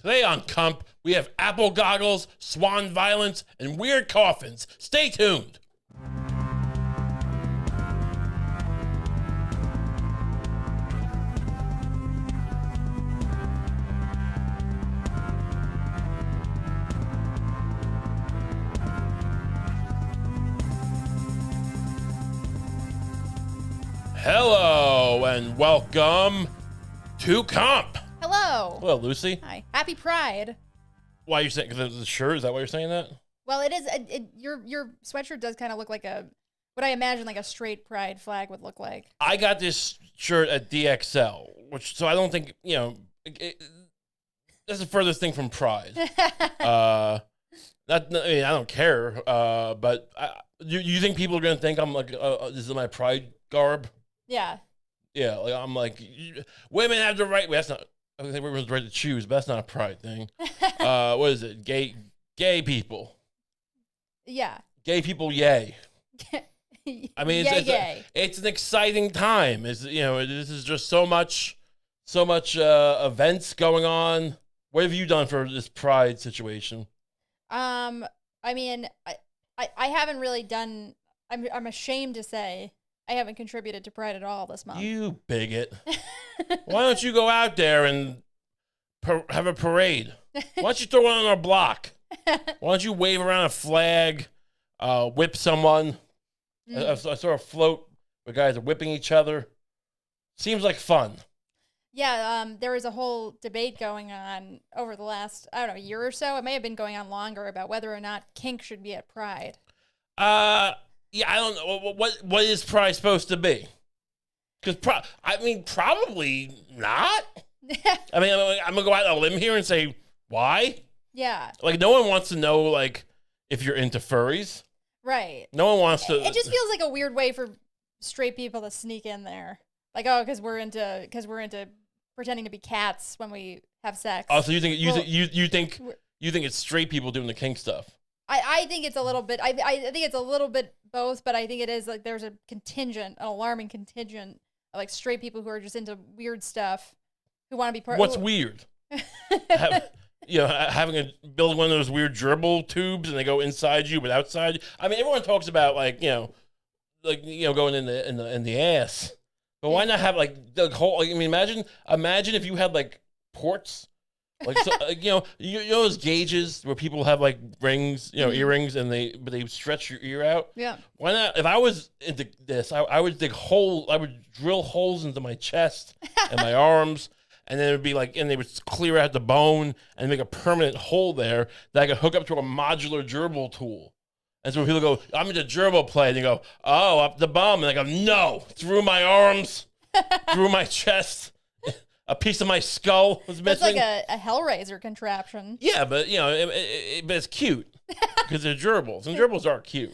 Today on Kump, we have apple goggles, swan violence, and weird coffins. Stay tuned. Hello and welcome to Kump. Hello. Hello, Lucy. Hi. Happy Pride. Why are you saying? Because the shirt? Is that why you're saying that? Well, it is. Your sweatshirt does kind of look like what I imagine like a straight Pride flag would look like. I got this shirt at DXL, so I don't think that's the furthest thing from Pride. I don't care. But you think people are gonna think I'm like, this is my Pride garb? Yeah. Yeah, like I'm like, women have the right. Well, that's not. I think everyone's right to choose, but that's not a Pride thing. What is it? Gay people. Yeah. Gay people, yay. I mean, it's an exciting time. This is just so much events going on. What have you done for this Pride situation? I mean, I haven't really done. I'm ashamed to say I haven't contributed to Pride at all this month. You bigot. Why don't you go out there and have a parade? Why don't you throw one on our block? Why don't you wave around a flag, whip someone? I saw a float where guys are whipping each other. Seems like fun. Yeah, there was a whole debate going on over the last, I don't know, year or so. It may have been going on longer about whether or not kink should be at Pride. Yeah, I don't know. What is Pride supposed to be? Because probably not. I mean, I'm gonna go out on a limb here and say why. Yeah. Like, no one wants to know like if you're into furries. Right. No one wants to. It just feels like a weird way for straight people to sneak in there. Like, oh, because we're into pretending to be cats when we have sex. Oh, so you think you think it's straight people doing the kink stuff? I think it's a little bit. I think it's a little bit both, but I think it is like there's an alarming contingent of like straight people who are just into weird stuff, who want to be part. What's weird? Building one of those weird gerbil tubes and they go inside you but outside. I mean, everyone talks about going in the ass, but why not have like the whole? I mean, imagine if you had like ports. Like, so, you know those gauges where people have like rings, earrings, and they stretch your ear out. Yeah. Why not? If I was into this, I would I would drill holes into my chest and my arms, and then it would be like, and they would clear out the bone and make a permanent hole there that I could hook up to a modular gerbil tool. And so when people go, I'm into gerbil play, and they go, oh, up the bum, and I go, no, through my arms, through my chest. A piece of my skull was missing. That's like a Hellraiser contraption. Yeah, but but it's cute because they're gerbils, and gerbils are cute.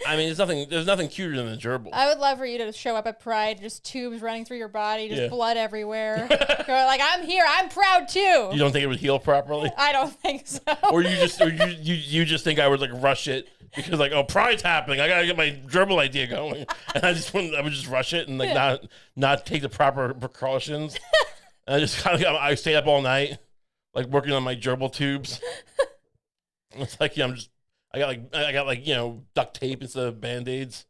I mean, there's nothing cuter than a gerbil. I would love for you to show up at Pride, just tubes running through your body, just blood everywhere. You're like, I'm here, I'm proud too. You don't think it would heal properly? I don't think so. Or you just think I would like rush it because like, oh, Pride's happening, I gotta get my gerbil idea going, and I would just rush it and like not take the proper precautions. And I just kind of I stayed up all night, like working on my gerbil tubes. It's like I got duct tape instead of Band-Aids.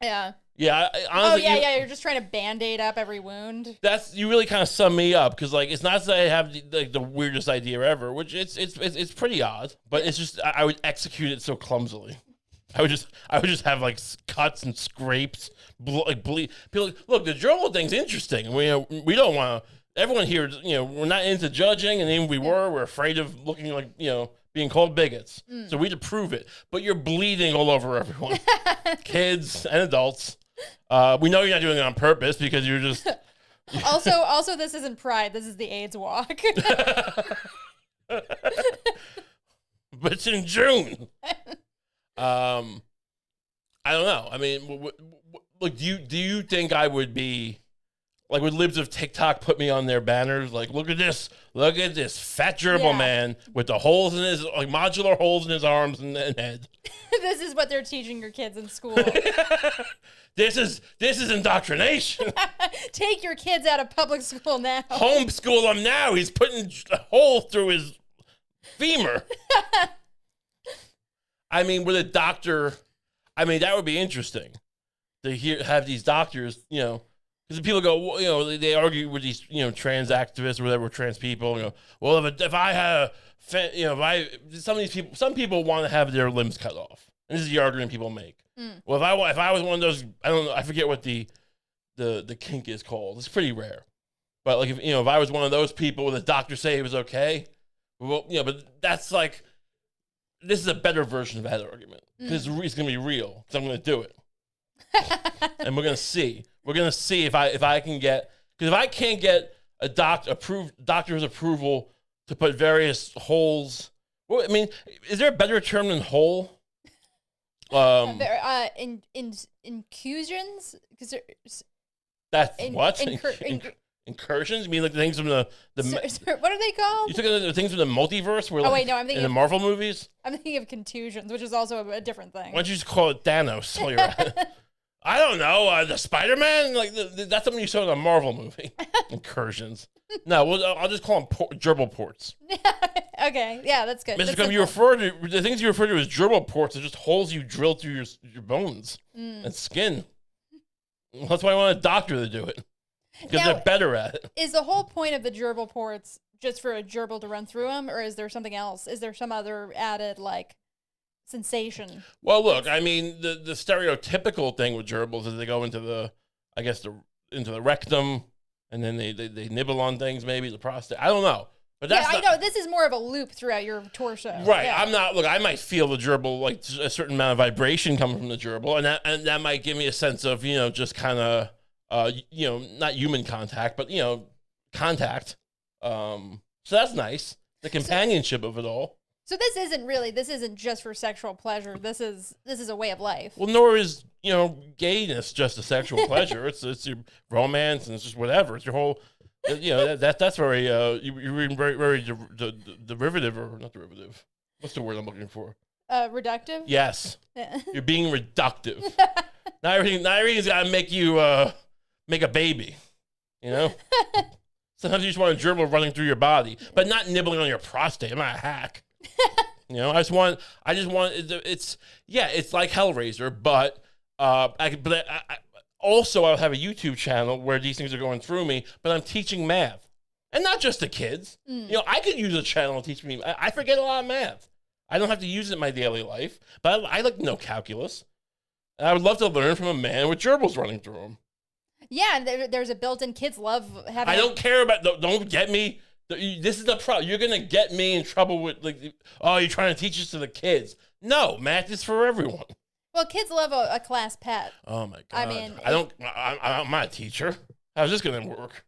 Yeah. Yeah. Honestly, you're just trying to Band-Aid up every wound. You really kind of sum me up because like it's not that I have the weirdest idea ever, which it's pretty odd, but it's just I would execute it so clumsily. I would just have like cuts and scrapes, bleed. People look, the gerbil thing's interesting. We don't want to. Everyone here, we're not into judging, and even we're afraid of looking like being called bigots. So we to prove it. But you're bleeding all over everyone, kids and adults. We know you're not doing it on purpose because you're just. Also, this isn't Pride. This is the AIDS walk. But it's in June. I don't know. I mean, look, do you think I would be like with libs of TikTok put me on their banners. Like, look at this fat gerbil man with the holes in his, like modular holes in his arms and head. This is what they're teaching your kids in school. This is indoctrination. Take your kids out of public school now. Homeschool him now. He's putting a hole through his femur. I mean, with a doctor, I mean, that would be interesting to have these doctors, you know, because people go, well, you know, they argue with these, you know, trans activists or whatever, trans people, you know, well, if I had, you know, some people want to have their limbs cut off. And this is the argument people make. Well, if I was one of those, I don't know, I forget what the kink is called. It's pretty rare. But like, if I was one of those people where the doctor say it was okay, well, you know, but that's like, this is a better version of that argument because it's going to be real. So I'm going to do it, and we're going to see. We're going to see if I can get, because if I can't get a doctor's approval to put various holes. Well, I mean, is there a better term than hole? Incursions, because incursions? You mean like the things from the what are they called? You took the things from the multiverse? Where, oh wait, no, I'm thinking in the Marvel movies. I'm thinking of contusions, which is also a different thing. Why don't you just call it Thanos while you're at it? I don't know. The Spider-Man, like that's something you saw in a Marvel movie. Incursions. No, I'll just call them gerbil ports. Okay, yeah, that's good. Mr. Kump, the things you refer to as gerbil ports are just holes you drill through your bones and skin. That's why I want a doctor to do it. Because they're better at it. Is the whole point of the gerbil ports just for a gerbil to run through them, or is there something else? Is there some other added, like, sensation? Well, look, I mean, the stereotypical thing with gerbils is they go into the rectum, and then they nibble on things, maybe the prostate. I don't know. But that's I know. This is more of a loop throughout your torso. Right. Yeah. I'm not, look, I might feel the gerbil, like a certain amount of vibration coming from the gerbil, and that might give me a sense of, you know, just kind of, you know, not human contact, but, you know, contact. So that's nice. The companionship of it all. So this isn't just for sexual pleasure. This is a way of life. Well, nor is, you know, gayness just a sexual pleasure. It's your romance and it's just whatever. It's your whole, you know, that's very, you're reading very derivative, or not derivative. What's the word I'm looking for? Reductive? Yes. You're being reductive. Not everything's got to make you, make a baby, you know? Sometimes you just want a gerbil running through your body, but not nibbling on your prostate. I'm not a hack. You know, I just want it's like Hellraiser, but also I'll have a YouTube channel where these things are going through me, but I'm teaching math. And not just the kids. You know, I could use a channel to teach me. I forget a lot of math. I don't have to use it in my daily life, but I like to know calculus. And I would love to learn from a man with gerbils running through him. Yeah, there's a built-in, kids love having. I don't care about, don't get me. This is the problem. You're going to get me in trouble with, like, oh, you're trying to teach this to the kids. No, math is for everyone. Well, kids love a class pet. Oh, my God. I mean, I'm not a teacher. How's this going to work?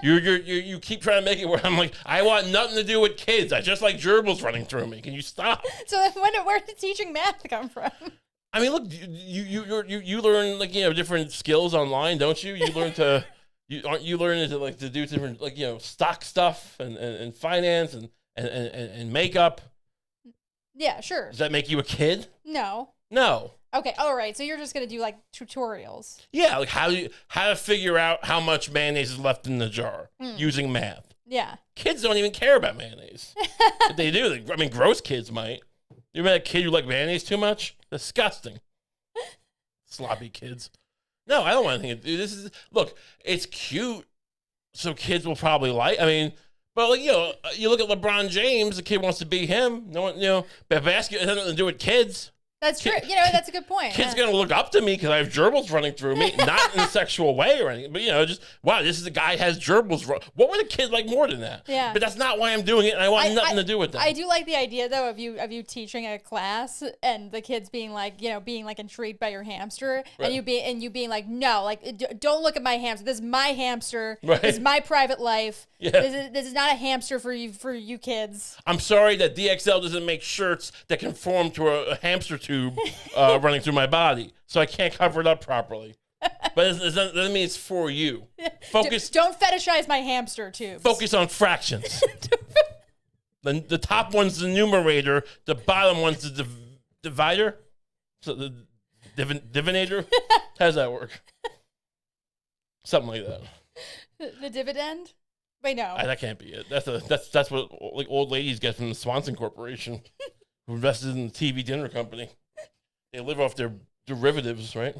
You keep trying to make it where I'm like, I want nothing to do with kids. I just like gerbils running through me. Can you stop? So where did teaching math come from? I mean, look, you learn, like, you know, different skills online, don't you? You learn to you learn to do different, like, you know, stock stuff and finance and makeup. Yeah, sure. Does that make you a kid? No. Okay, all right. So you're just gonna do like tutorials. Yeah, like how to figure out how much mayonnaise is left in the jar using math. Yeah. Kids don't even care about mayonnaise. If they do, I mean, gross kids might. You met a kid who like mayonnaise too much? Disgusting. Sloppy kids. No, I don't want anything to do. Look, it's cute, so kids will probably like. I mean, but, like, you know, you look at LeBron James, the kid wants to be him. No one, you know, but basketball has nothing to do with kids. That's true. You know, that's a good point. Kids gonna look up to me because I have gerbils running through me, not in a sexual way or anything, but, you know, just, wow, this is a guy who has gerbils. What would a kid like more than that? Yeah. But that's not why I'm doing it, and I want nothing to do with that. I do like the idea, though, of you teaching a class and the kids being like, you know, being like intrigued by your hamster, right. and you being like, no, like, don't look at my hamster. This is my hamster. Right. This is my private life. Yeah. This is not a hamster for you kids. I'm sorry that DXL doesn't make shirts that conform to a hamster tube running through my body, so I can't cover it up properly. but it doesn't mean it's for you. Focus. Don't fetishize my hamster tubes. Focus on fractions. The top one's the numerator. The bottom one's the divider. So the divinator. How does that work? Something like that. The dividend? Wait, no. That can't be it. That's what like old ladies get from the Swanson Corporation, who invested in the TV dinner company. They live off their derivatives, right?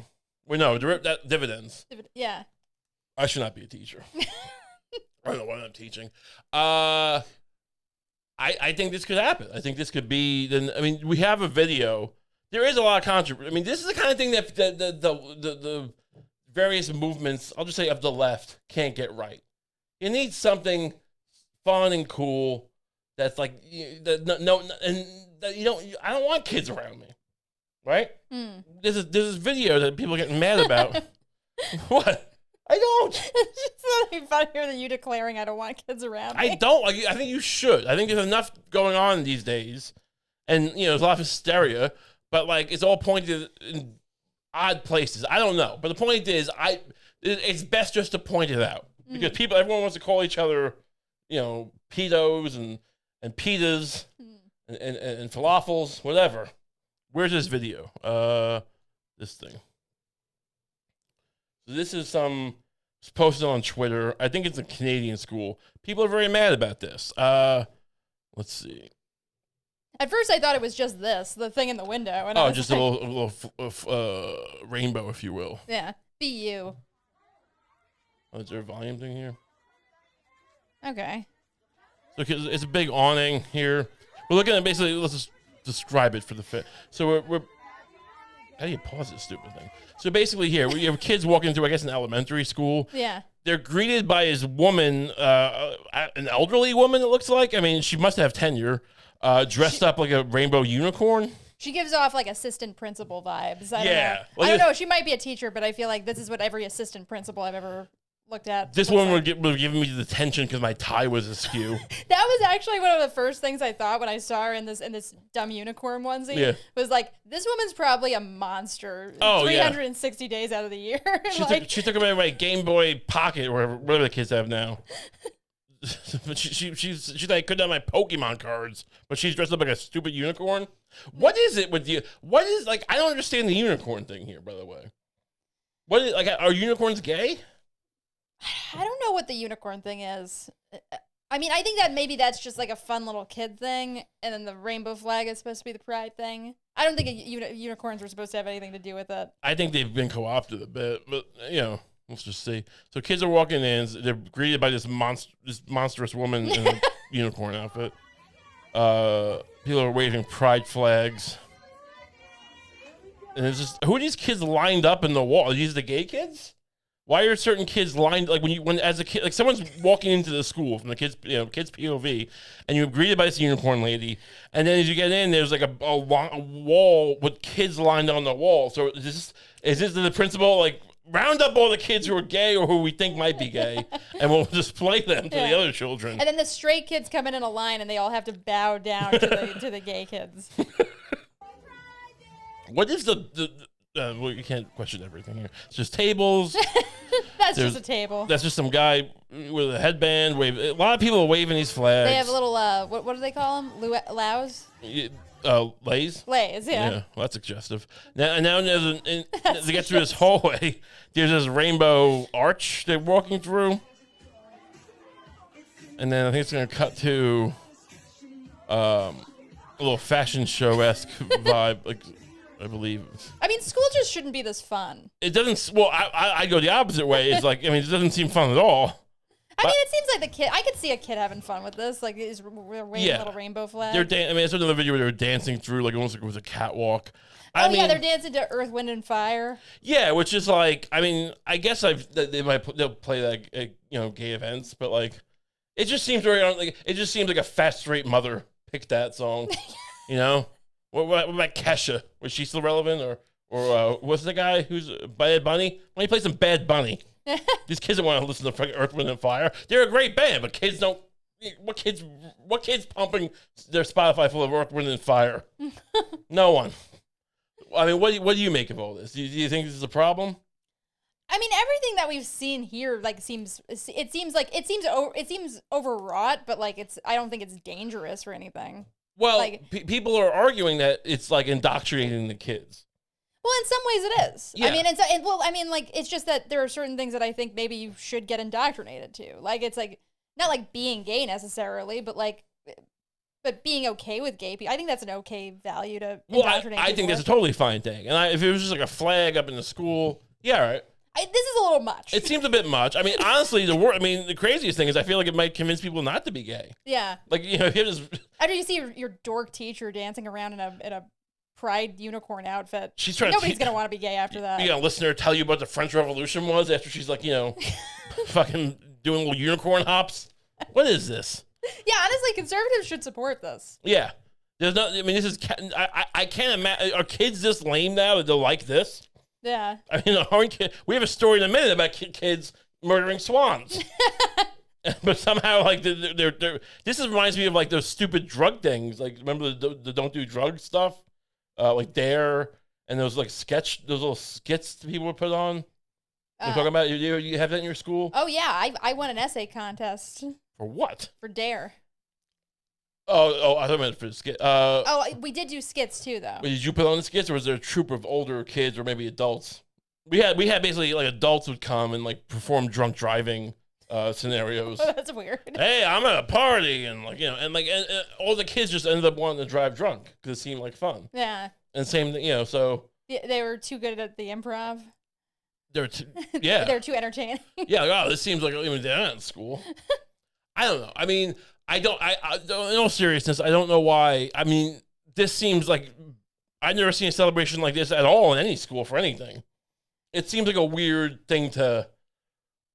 Wait, no, dividends. Yeah. I should not be a teacher. I don't know why I'm teaching. I think this could happen. I think this could be. I mean, we have a video. There is a lot of controversy. I mean, this is the kind of thing that the various movements, I'll just say of the left, can't get right. You need something fun and cool that's like I don't want kids around me, right? There's this video that people are getting mad about. What? I don't. It's just something funnier than you declaring I don't want kids around me. I don't. I think you should. I think there's enough going on these days, and there's a lot of hysteria. But like, it's all pointed in odd places. I don't know. But the point is, it's best just to point it out because everyone wants to call each other, pedos and pitas and falafels, whatever. Where's this video? This thing. So this is it's posted on Twitter. I think it's a Canadian school. People are very mad about this. Let's see. At first, I thought it was just the thing in the window. And just a little rainbow, if you will. Yeah, be you. Oh, is there a volume thing here? Okay. So it's a big awning here. We're looking at basically, let's just describe it for the fit. So we're how do you pause this stupid thing? So basically here, we have kids walking into, I guess, an elementary school. Yeah. They're greeted by his woman, an elderly woman, it looks like. I mean, she must have tenure, dressed up like a rainbow unicorn. She gives off like assistant principal vibes. I don't know. She might be a teacher, but I feel like this is what every assistant principal I've ever looked at. This one would have given me the tension because my tie was askew. That was actually one of the first things I thought when I saw her in this dumb unicorn onesie. Yeah. Was like, this woman's probably a monster. Oh, 360 days out of the year. She took away my Game Boy Pocket or whatever the kids have now. But she's like, couldn't have my Pokemon cards, but she's dressed up like a stupid unicorn. What is it with you? What is, like, I don't understand the unicorn thing here, by the way. What is, like, are unicorns gay? I don't know what the unicorn thing is. I mean, I think that maybe that's just like a fun little kid thing, and then the rainbow flag is supposed to be the pride thing. I don't think unicorns were supposed to have anything to do with it. I think they've been co-opted a bit, but, let's just see. So kids are walking in. They're greeted by this monstrous woman in a unicorn outfit. People are waving pride flags. And it's just, who are these kids lined up in the wall? Are these the gay kids? Why are certain kids lined, like when as a kid, like someone's walking into the school from the kids, kids POV, and you're greeted by this unicorn lady, and then as you get in, there's like a wall with kids lined on the wall. So is this the principal, like, round up all the kids who are gay or who we think might be gay, and we'll display them to the other children. And then the straight kids come in a line, and they all have to bow down to the gay kids. What is well, you can't question everything here. It's just tables. Just a table. That's just some guy with a headband. A lot of people are waving these flags. They have a little, what do they call them? Lows? Lays? Lays, yeah. Yeah, well, that's suggestive. Now as they get through this hallway, there's this rainbow arch they're walking through. And then I think it's going to cut to a little fashion show-esque vibe, like, I believe. I mean, school just shouldn't be this fun. It doesn't. Well, I go the opposite way. It's like, I mean, it doesn't seem fun at all. I mean, it seems like the kid. I could see a kid having fun with this. Like, we're waving little rainbow flags. I mean, I saw another video where they were dancing through, like, almost like it was a catwalk. I mean, they're dancing to Earth, Wind, and Fire. Yeah, which is like, I mean, I guess they'll play that at, gay events, but like, it just seems very like it just seems like a fat straight mother picked that song, What about Kesha? Was she still relevant, or what's the guy who's Bad Bunny? Why don't you play some Bad Bunny? These kids don't want to listen to Earth, Wind, and Fire. They're a great band, but kids don't. What kids pumping their Spotify full of Earth, Wind, and Fire? No one. I mean, what do you make of all this? Do you think this is a problem? I mean, everything that we've seen here, like, seems overwrought, but like, I don't think it's dangerous or anything. Well, like, people are arguing that it's like indoctrinating the kids. Well, in some ways it is. Yeah. I mean, like, it's just that there are certain things that I think maybe you should get indoctrinated to. Like, it's like, not like being gay necessarily, but like, being okay with gay people. I think that's an okay value to indoctrinate. I think that's a totally fine thing. And if it was just like a flag up in the school, yeah, all right. This is a little much. It seems a bit much. I mean, honestly, the craziest thing is I feel like it might convince people not to be gay. Yeah. Like, you know, if you just... After you see your dork teacher dancing around in a pride unicorn outfit, she's trying nobody's going to want to be gay after that. You know, listen to her tell you what the French Revolution was after she's like, you know, fucking doing little unicorn hops. What is this? Yeah, honestly, conservatives should support this. Yeah. There's no... I mean, this is... I can't imagine... Are kids this lame now that they'll like this? Yeah. I mean, we have a story in a minute about kids murdering swans. But somehow, like, this reminds me of, like, those stupid drug things. Like, remember the don't do drug stuff? Like Dare, and those, like, those little skits that people would put on. You're talking about, you have that in your school? Oh, yeah. I won an essay contest. For what? For Dare. Oh, I thought it meant for the skit. We did do skits too, though. Did you put on the skits, or was there a troop of older kids, or maybe adults? We had basically like adults would come and like perform drunk driving scenarios. Oh, that's weird. Hey, I'm at a party, and like, you know, and all the kids just ended up wanting to drive drunk because it seemed like fun. Yeah. And same, you know, so they were too good at the improv. They're yeah. They're too entertaining. Yeah. Wow, this seems like even they're not in school. I don't know. I mean. I in all seriousness, I don't know why. I mean, this seems like I've never seen a celebration like this at all in any school for anything. It seems like a weird thing to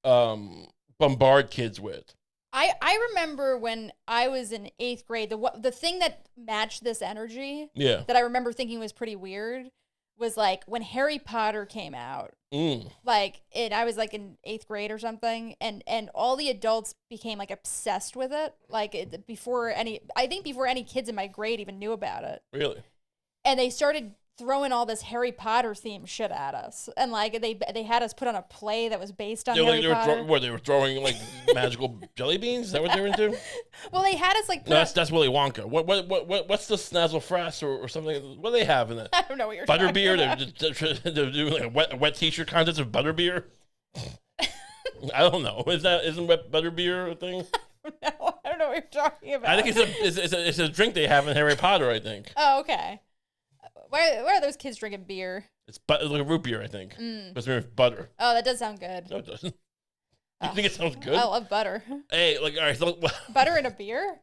bombard kids with. I remember when I was in 8th grade, the thing that matched this energy, yeah, that I remember thinking was pretty weird, was like when Harry Potter came out. Like, I was like in 8th grade or something, and all the adults became like obsessed with it. Like before any kids in my grade even knew about it. Really? And they started throwing all this Harry Potter themed shit at us, and like they had us put on a play that was based on Harry Potter. They were throwing like magical jelly beans? Is that what they were into? Well, they had us like. No, that's Willy Wonka. What's the snazzle frass or something? What do they have in it? I don't know what you're talking about. They're doing like a wet t-shirt contest of butterbeer. I don't know. Isn't wet butterbeer a thing? No, I don't know what you're talking about. I think it's a drink they have in Harry Potter, I think. Oh, okay. Why are those kids drinking beer? It's like a root beer, I think. It's made with butter. Oh, that does sound good. No, it doesn't. You think it sounds good? I love butter. Hey, like, all right. So, butter in a beer?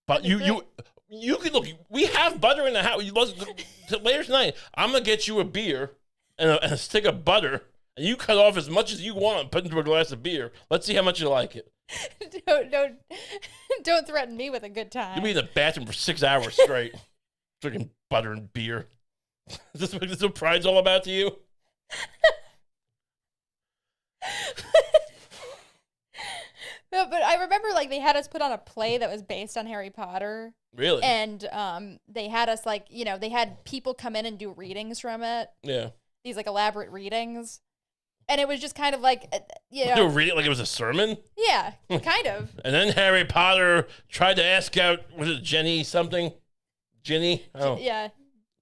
But you can look. We have butter in the house. Later tonight, I'm gonna get you a beer and a stick of butter, and you cut off as much as you want and put into a glass of beer. Let's see how much you like it. Don't threaten me with a good time. You'll be in the bathroom for 6 hours straight, drinking butter and beer. Is this what pride's all about to you? No, but I remember like they had us put on a play that was based on Harry Potter. Really? And they had us like, you know, they had people come in and do readings from it. Yeah. These like elaborate readings. And it was just kind of like, you know. They were reading like it was a sermon? Yeah, kind of. And then Harry Potter tried to ask out, was it Jenny something? Ginny? Oh. Yeah.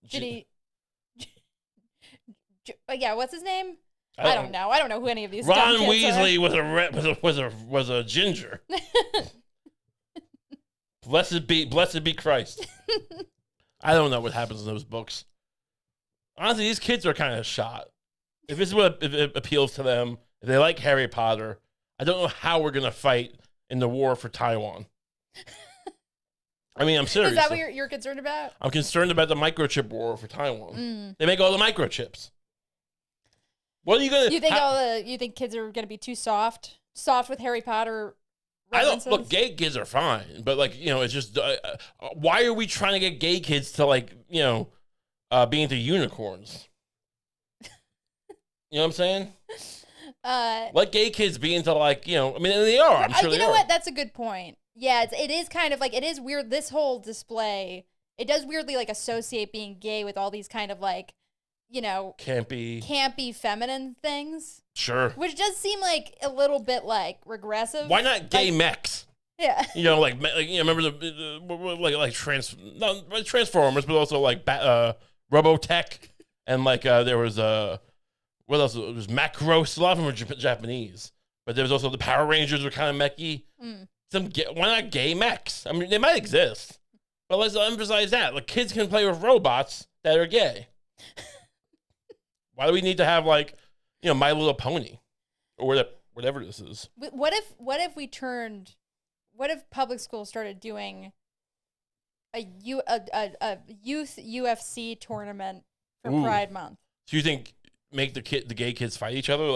Ginny. Yeah, what's his name? I don't know. I don't know who any of these. Ron Weasley was a ginger. Blessed be Christ. I don't know what happens in those books. Honestly, these kids are kind of shot. If this is what it appeals to them, if they like Harry Potter, I don't know how we're gonna fight in the war for Taiwan. I mean, I'm serious. Is that what you're concerned about? I'm concerned about the microchip war for Taiwan. They make all the microchips. What are you gonna? You think kids are gonna be too soft with Harry Potter references? I don't look. Gay kids are fine, but like, you know, it's just why are we trying to get gay kids to like, you know, be into unicorns? You know what I'm saying? Let gay kids be into like, you know, I mean, they are. I'm sure they are. You know what? That's a good point. Yeah, it is kind of like, it is weird. This whole display, it does weirdly like associate being gay with all these kind of like, you know, campy feminine things. Sure. Which does seem like a little bit like regressive. Why not gay mechs? Yeah. You know, remember the Transformers, but also like Robotech, and there was what else? It was Macross. A lot of them were Japanese, but there was also the Power Rangers were kind of mechy. Why not gay mechs? I mean, they might exist, but let's emphasize that kids can play with robots that are gay. Why do we need to have My Little Pony or whatever this is? What if public schools started doing a youth UFC tournament for Pride Month? So you think make the gay kids fight each other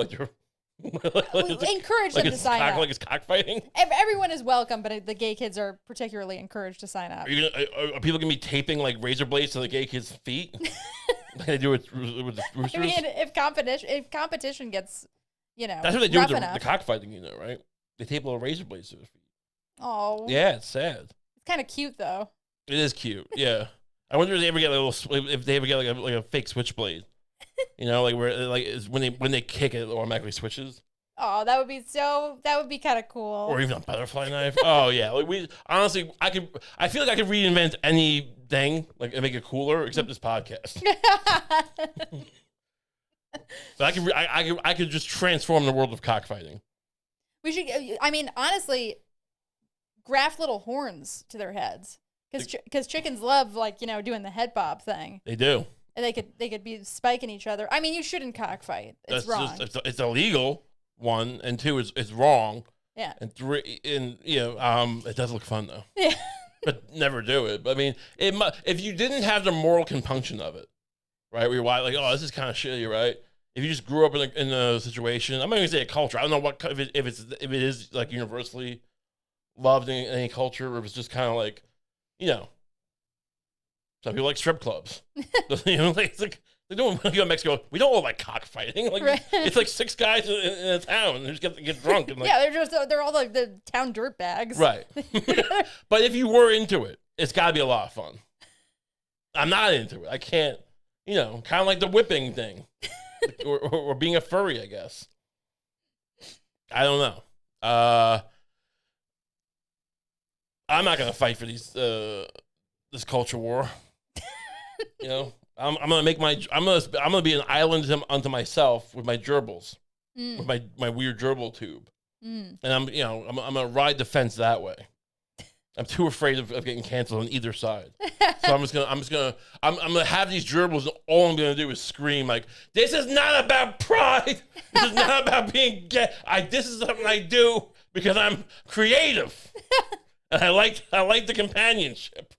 encourage them to sign up. Like it's cockfighting? Everyone is welcome, but the gay kids are particularly encouraged to sign up. Are people gonna be taping razor blades to the gay kids' feet? Like they do with the roosters? I mean, if competition gets, that's what they do with the cockfighting, right? They tape little razor blades to their feet. Oh. Yeah, it's sad. It's kind of cute though. It is cute. Yeah. I wonder if they ever get a fake switchblade. When they kick it automatically switches. Oh, that would be kind of cool. Or even a butterfly knife. Oh yeah. I feel like I could reinvent anything and make it cooler except this podcast. But I could just transform the world of cockfighting. We should. I mean, honestly, graft little horns to their heads because chickens love doing the head bob thing. They do. And they could be spiking each other. I mean, you shouldn't cockfight. It's wrong. It's illegal. 1 and 2 it's wrong. Yeah. And 3 it does look fun though. Yeah. But never do it. But I mean, if you didn't have the moral compunction of it, right? Where you're this is kind of shitty, right? If you just grew up in a situation, I'm not going to say a culture. I don't know if it is universally loved in any culture, or if it's just kind of some people like strip clubs. They don't go to Mexico. We don't like cockfighting. Right. It's 6 guys in a town and they just get drunk and yeah, they're all the town dirt bags. Right. But if you were into it, it's got to be a lot of fun. I'm not into it. I can't. Kind of like the whipping thing, or being a furry, I guess. I don't know. I'm not gonna fight for this culture war. I'm gonna make I'm gonna be an island unto myself with my gerbils, with my weird gerbil tube, and I'm gonna ride the fence that way. I'm too afraid of getting canceled on either side, so I'm gonna have these gerbils, and all I'm gonna do is scream "This is not about pride. This is not about being gay. This is something I do because I'm creative, and I like the companionship."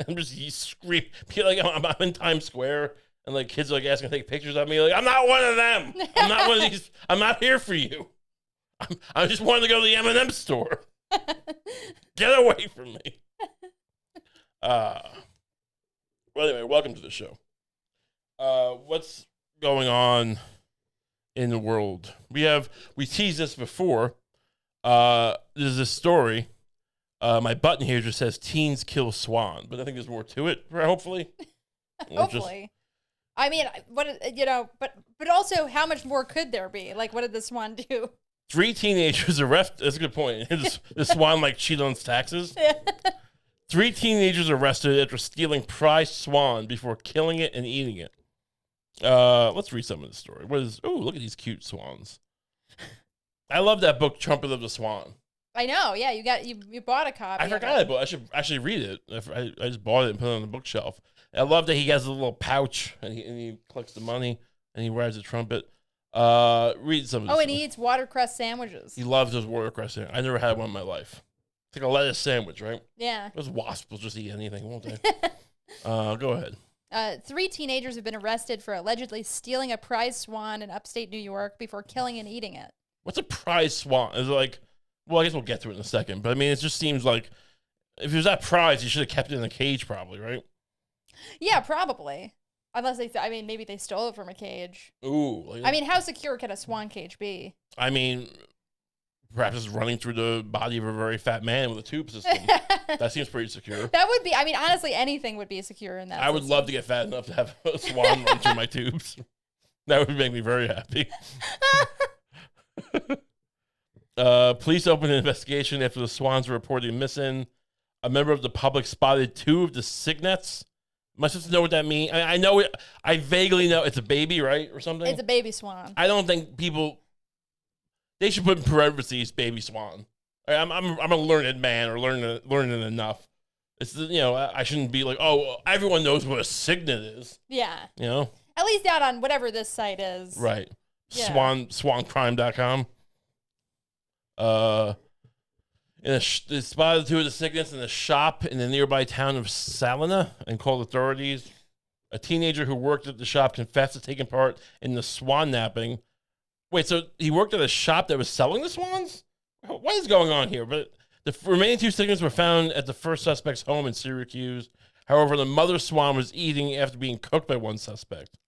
I'm just scream, feel like I'm in Times Square, and kids are asking to take pictures of me. I'm not one of them. I'm not one of these. I'm not here for you. I just wanted to go to the M&M store. Get away from me. Well, anyway, welcome to the show. What's going on in the world? We teased this before. There's this story. My button here just says teens kill swan, but I think there's more to it, hopefully. Hopefully. I mean, but also how much more could there be? What did the swan do? 3 teenagers arrested. That's a good point. The swan cheated on his taxes. Yeah. 3 teenagers arrested after stealing prize swan before killing it and eating it. Let's read some of the story. Look at these cute swans. I love that book, Trumpet of the Swan. I know, yeah. You bought a copy. I forgot I should actually read it. I just bought it and put it on the bookshelf. I love that he has a little pouch and he collects the money and he rides a trumpet. Read some of this. Oh, and he eats watercress sandwiches. He loves those watercress sandwiches. I never had one in my life. It's like a lettuce sandwich, right? Yeah. Those wasps will just eat anything, won't they? Go ahead. 3 teenagers have been arrested for allegedly stealing a prize swan in upstate New York before killing and eating it. What's a prize swan? Is it well, I guess we'll get to it in a second. But I mean, it just seems like if it was that prize, you should have kept it in a cage, probably, right? Yeah, probably. Unless maybe they stole it from a cage. Ooh. How secure can a swan cage be? I mean, perhaps it's running through the body of a very fat man with a tube system. That seems pretty secure. That would be, honestly, anything would be secure in that. I would love to get fat enough to have a swan run through my tubes. That would make me very happy. Police opened an investigation after the swans were reportedly missing. A member of the public spotted 2 of the cygnets. Am I supposed to know what that means? I know it. I vaguely know it's a baby, right, or something. It's a baby swan. I don't think people. They should put in parentheses baby swan. I'm a learned man or learning enough. It's I shouldn't be like, oh, everyone knows what a cygnet is. Yeah. At least out on whatever this site is. Right. Yeah. Swancrime.com. They spotted 2 of the cygnets in a shop in the nearby town of Salina and called authorities. A teenager who worked at the shop confessed to taking part in the swan napping. Wait, so he worked at a shop that was selling the swans? What is going on here? But the remaining 2 cygnets were found at the first suspect's home in Syracuse. However, the mother swan was eating after being cooked by one suspect.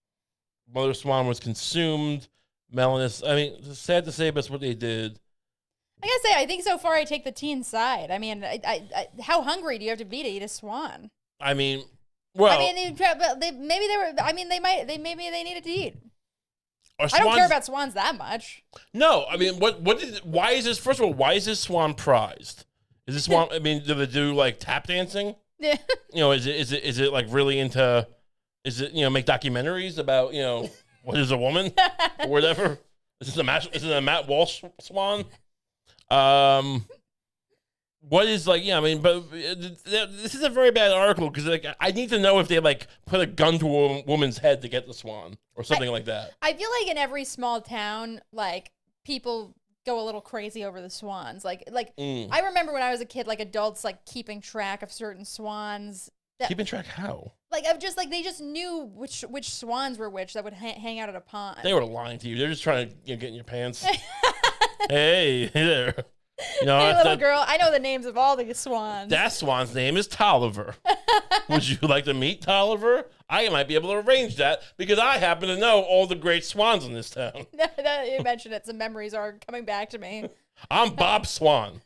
Mother swan was consumed. Melanus. I mean, it's sad to say, but it's what they did. I gotta say, I think so far I take the teen side. I mean, how hungry do you have to be to eat a swan? I mean, well, maybe they were. I mean, maybe they needed to eat. Swans, I don't care about swans that much. No, I mean, why is this? First of all, why is this swan prized? Is this swan? I mean, do they do like tap dancing? Yeah. Is it like really into? Is it make documentaries about what is a woman or whatever? Is it a Matt Walsh swan? What is but this is a very bad article because I need to know if they put a gun to a woman's head to get the swan or something like that. I feel like in every small town, people go a little crazy over the swans. I remember when I was a kid, adults keeping track of certain swans. Keeping track how? They just knew which swans were which that would hang out at a pond. They were lying to you. They're just trying to get in your pants. Hey there. Hey, little girl, I know the names of all the swans. That swan's name is Tolliver. Would you like to meet Tolliver? I might be able to arrange that because I happen to know all the great swans in this town. You mentioned it. Some memories are coming back to me. I'm Bob Swan.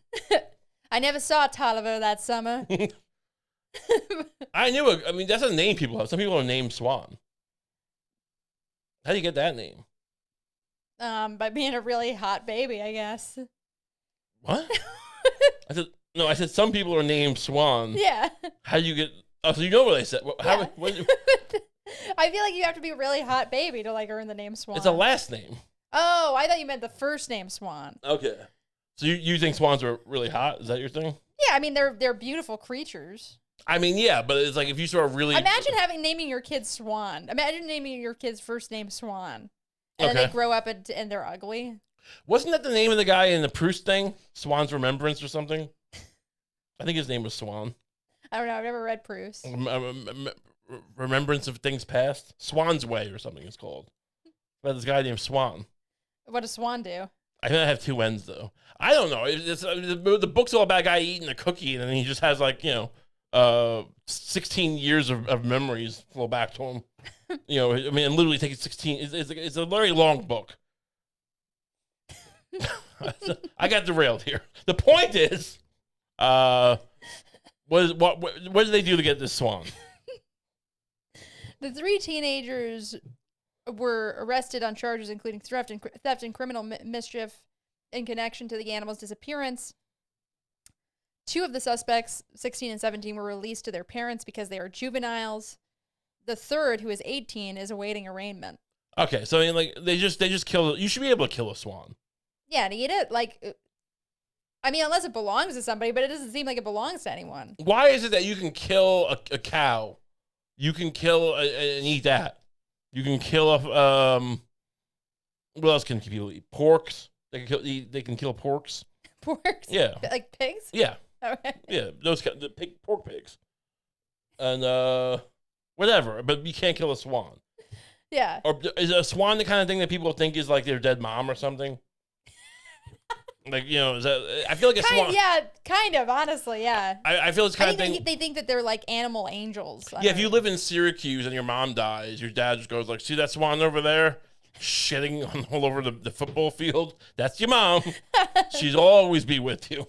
I never saw Tolliver that summer. I knew it. I mean, that's a name people have. Some people are named Swan. How do you get that name? By being a really hot baby, I guess. What? I said some people are named Swan. Yeah. How do you get? Oh, so you know what I said? I feel like you have to be a really hot baby to earn the name Swan. It's a last name. Oh, I thought you meant the first name Swan. Okay. So you think swans are really hot? Is that your thing? Yeah, I mean they're beautiful creatures. I mean, yeah, but it's if you sort of really imagine naming your kid Swan. Imagine naming your kid's first name Swan, and then they grow up and they're ugly. Wasn't that the name of the guy in the Proust thing? Swan's Remembrance or something? I think his name was Swan. I don't know. I've never read Proust. Remembrance of Things Past? Swan's Way or something it's called. About this guy named Swan. What does Swan do? I think I have 2 ends, though. I don't know. The book's all about a guy eating a cookie, and then he just has, 16 years of memories flow back to him. I mean, literally taking 16. It's a very long book. I got derailed here. The point is, what did they do to get this swan? The 3 teenagers were arrested on charges including theft and criminal mischief in connection to the animal's disappearance. 2 of the suspects, 16 and 17, were released to their parents because they are juveniles. The third, who is 18, is awaiting arraignment. Okay, so I mean, they just killed. You should be able to kill a swan. Yeah, to eat it, I mean, unless it belongs to somebody, but it doesn't seem like it belongs to anyone. Why is it that you can kill a cow, you can kill and eat that? You can kill what else can people eat? Porks. They can kill porks. Porks. Yeah. Like pigs. Yeah. Okay. Yeah, those pork pigs. And whatever, but you can't kill a swan. Yeah. Or is a swan the kind of thing that people think is their dead mom or something? Is that? I feel like a swan. Yeah, kind of. Honestly, yeah. I feel it's kind of thing. They think that they're animal angels. Yeah, if you live in Syracuse and your mom dies, your dad just goes see that swan over there, shitting all over the football field. That's your mom. She'll always be with you.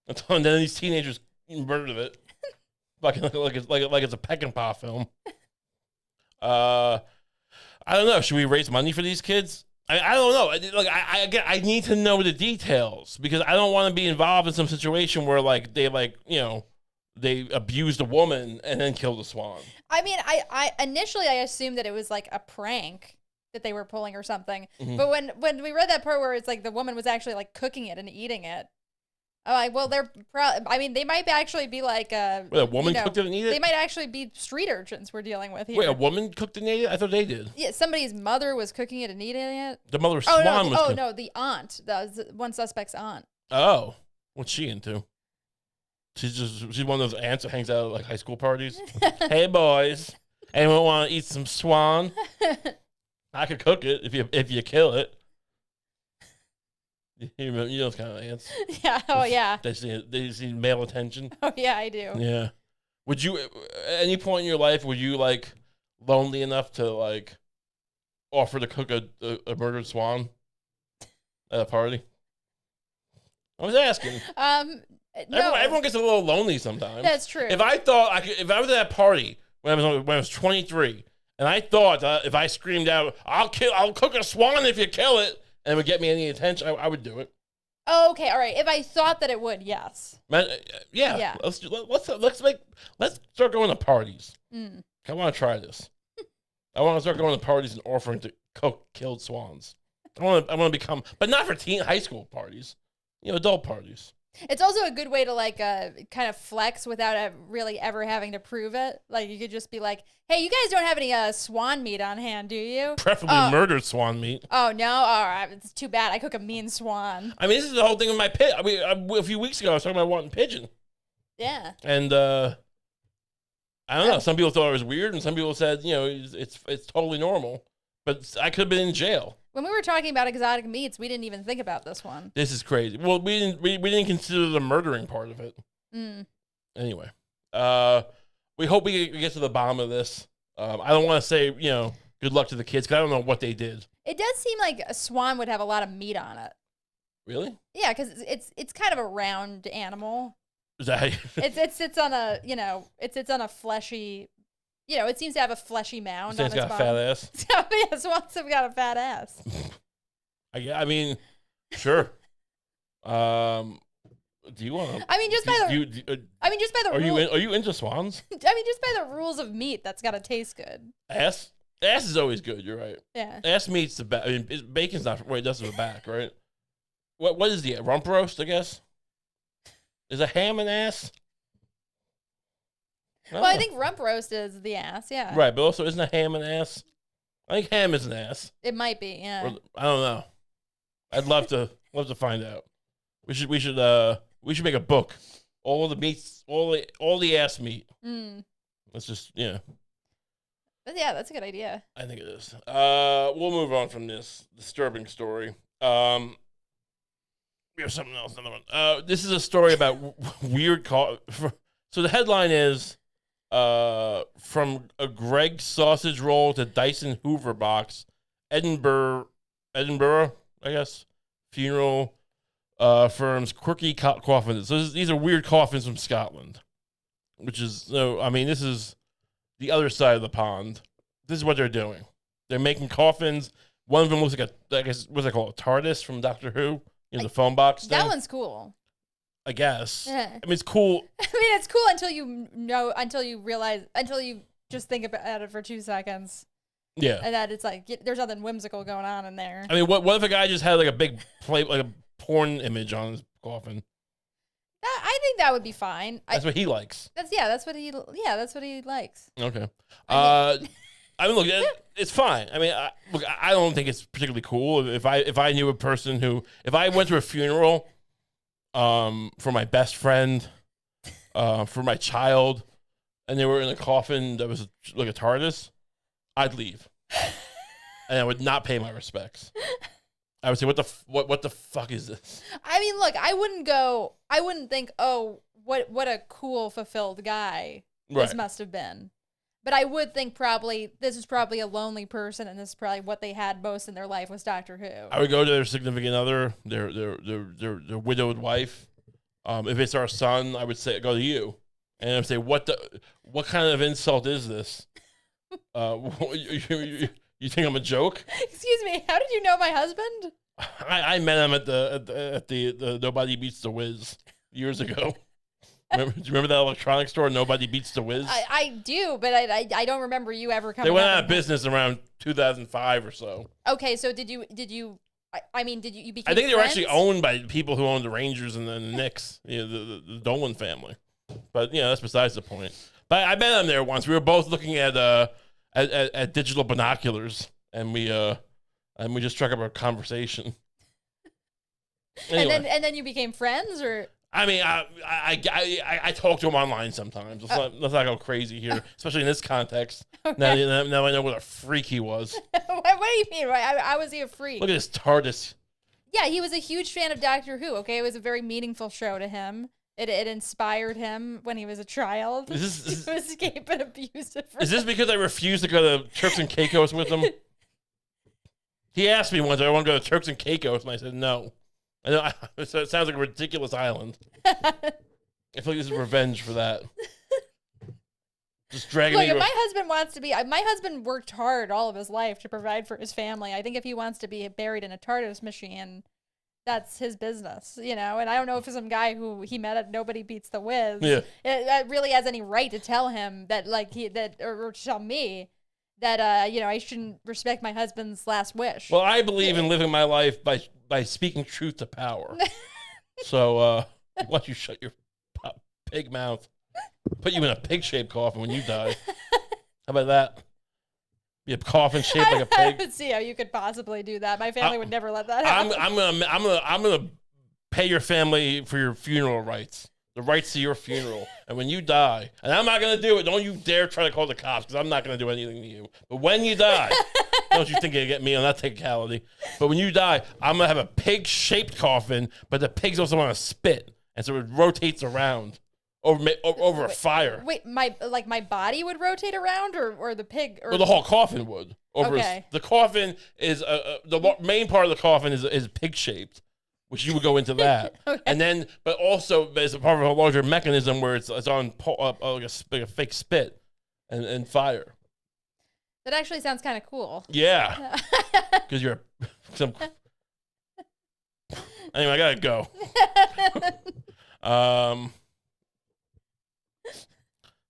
And then these teenagers murdered it, like it's a Peckinpah film. I don't know. Should we raise money for these kids? I don't know. Like I need to know the details because I don't want to be involved in some situation where like they they abused a woman and then killed a swan. I mean, I initially I assumed that it was like a prank that they were pulling or something. Mm-hmm. But when we read that part where it's like the woman was actually like cooking it and eating it, I'm like, well, I mean, they might actually be like a woman cooked it and ate it? They might actually be street urchins we're dealing with here. Wait, a woman cooked it and ate it? I thought they did. Yeah, somebody's mother was cooking it and eating it. The mother of Swan was no, the aunt. That was one suspect's aunt. Oh, what's she into? She's one of those aunts that hangs out at like high school parties. Hey boys, anyone want to eat some swan? I could cook it if you kill it. You know those kind of ants. Yeah. Oh yeah. They see male attention. Oh yeah, I do. Yeah. Would you at any point in your life would you like lonely enough to like offer to cook a murdered swan at a party? I was asking. No. Everyone gets a little lonely sometimes. That's true. If I thought I could, if I was at that party when I was 23, and I thought if I screamed out, I'll cook a swan if you kill it, and it would get me any attention, I would do it. Oh, okay, all right. If I thought that it would, yes. Man, yeah. Let's start going to parties. I want to try this. I want to start going to parties and offering to cook killed swans. I want to become, but not for high school parties. Adult parties. It's also a good way to like kind of flex without really ever having to prove it. Like you could just be like, "Hey, you guys don't have any swan meat on hand, do you?" Preferably murdered swan meat. Oh no! All right, it's too bad. I cook a mean swan. I mean, this is the whole thing with my pig. I mean, a few weeks ago, I was talking about wanting pigeon. Yeah. And I don't know. Some people thought it was weird, and some people said, it's totally normal. But I could have been in jail. When we were talking about exotic meats, we didn't even think about this one. This is crazy. Well, we didn't consider the murdering part of it. Anyway, we hope we get to the bottom of this. I don't want to say, good luck to the kids, because I don't know what they did. It does seem like a swan would have a lot of meat on it. Really? Yeah, because it's kind of a round animal. Is that it sits on a it sits on a fleshy. It seems to have a fleshy mound on its bottom. It's got a fat ass. Yeah, swans have got a fat ass. I mean, sure. Do you want to? I mean, just by the. Are you into swans? I mean, just by the rules of meat, that's got to taste good. Ass is always good. You're right. Yeah. Ass meat's the back. I mean, bacon's not. Wait, that's the back, right? What is the rump roast? I guess. Is a ham an ass? Well, I think rump roast is the ass, yeah. Right, but also isn't a ham an ass? I think ham is an ass. It might be, yeah. I don't know. I'd love to find out. We should make a book. All the meats, all the ass meat. Let's just But yeah, that's a good idea. I think it is. We'll move on from this disturbing story. We have something else. Another one. This is a story about weird So the headline is. From a Greg sausage roll to Dyson Hoover box, Edinburgh, I guess, funeral firm's quirky coffins. So these are weird coffins from Scotland, which is this is the other side of the pond. This is what they're doing. They're making coffins. One of them looks like what's it called? A TARDIS from Doctor Who. The phone box thing. That one's cool. I guess. Yeah. I mean, it's cool. I mean, it's cool until you realize, until you just think about it for 2 seconds. Yeah. And that it's like, there's nothing whimsical going on in there. I mean, what if a guy just had like a big plate, like a porn image on his coffin? I think that would be fine. That's what he likes. That's what he likes. Okay. I mean, look, it's fine. I mean, I don't think it's particularly cool. If I knew a person if I went to a funeral, for my best friend, for my child, and they were in a coffin that was like a TARDIS, I'd leave, and I would not pay my respects. I would say, what the fuck is this? I mean, look, I wouldn't think, oh, what a cool, fulfilled guy this must have been. But I would think this is probably a lonely person, and this is probably what they had most in their life was Doctor Who. I would go to their significant other, their widowed wife. If it's our son, I would say go to you, and I would say, what kind of insult is this? You You think I'm a joke? Excuse me. How did you know my husband? I met him at the Nobody Beats the Wiz years ago. Do you remember that electronics store, Nobody Beats the Wiz? I do, but I don't remember you ever coming. They went out of business around 2005 or so. Okay, so did you? I mean, did you became I think they were friends? actually owned by people who owned the Rangers and then the Knicks, the Dolan family. But that's besides the point. But I met him there once. We were both looking at digital binoculars, and we just struck up a conversation. Anyway. And then you became friends, or? I mean, I talk to him online sometimes. Let's not go crazy here, especially in this context. Okay. Now I know what a freak he was. What do you mean? Why was he a freak? Look at this TARDIS. Yeah, he was a huge fan of Doctor Who. Okay, it was a very meaningful show to him. It inspired him when he was a child to escape an abusive. Is this because I refused to go to Turks and Caicos with him? He asked me once, "I want to go to Turks and Caicos," and I said no. I know it sounds like a ridiculous island. I feel like this is revenge for that. Just dragging me. Look, if my husband wants to be, my husband worked hard all of his life to provide for his family. I think if he wants to be buried in a TARDIS machine, that's his business, And I don't know if some guy who he met at Nobody Beats the Wiz, really has any right to tell him that, or tell me that, I shouldn't respect my husband's last wish. Well, I believe in living my life by speaking truth to power. So, why don't you shut your pig mouth? Put you in a pig-shaped coffin when you die. How about that? Be a coffin shaped like a pig. I don't see how you could possibly do that. My family would never let that happen. I'm gonna pay your family for your funeral rights. The rights to your funeral. And when you die, and I'm not going to do it. Don't you dare try to call the cops, because I'm not going to do anything to you. But when you die, don't you think you'll get me on that technicality. But when you die, I'm going to have a pig-shaped coffin, but the pigs also want to spit. And so it rotates around over a fire. Wait, my body would rotate around, or the pig? Or the whole coffin would. Okay. The coffin is, the main part of the coffin is pig-shaped. Which you would go into that, okay. And then, but also as a part of a larger mechanism where it's on like a fake spit and fire. That actually sounds kind of cool. Yeah, because you're some. Anyway, I gotta go.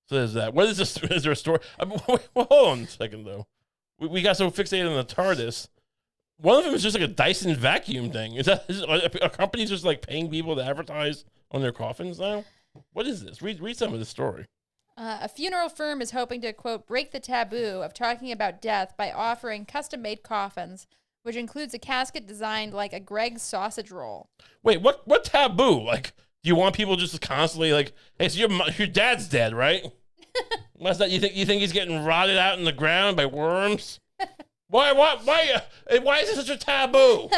So there's that. What is this? Is there a story? Well, hold on a second though. We got so fixated on the TARDIS. One of them is just like a Dyson vacuum thing. Are companies just like paying people to advertise on their coffins now? What is this? Read some of the story. A funeral firm is hoping to, quote, break the taboo of talking about death by offering custom-made coffins, which includes a casket designed like a Greg's sausage roll. Wait, what taboo? Like, do you want people just constantly like, hey, so your dad's dead, right? What's that? You think he's getting rotted out in the ground by worms? Why is it such a taboo?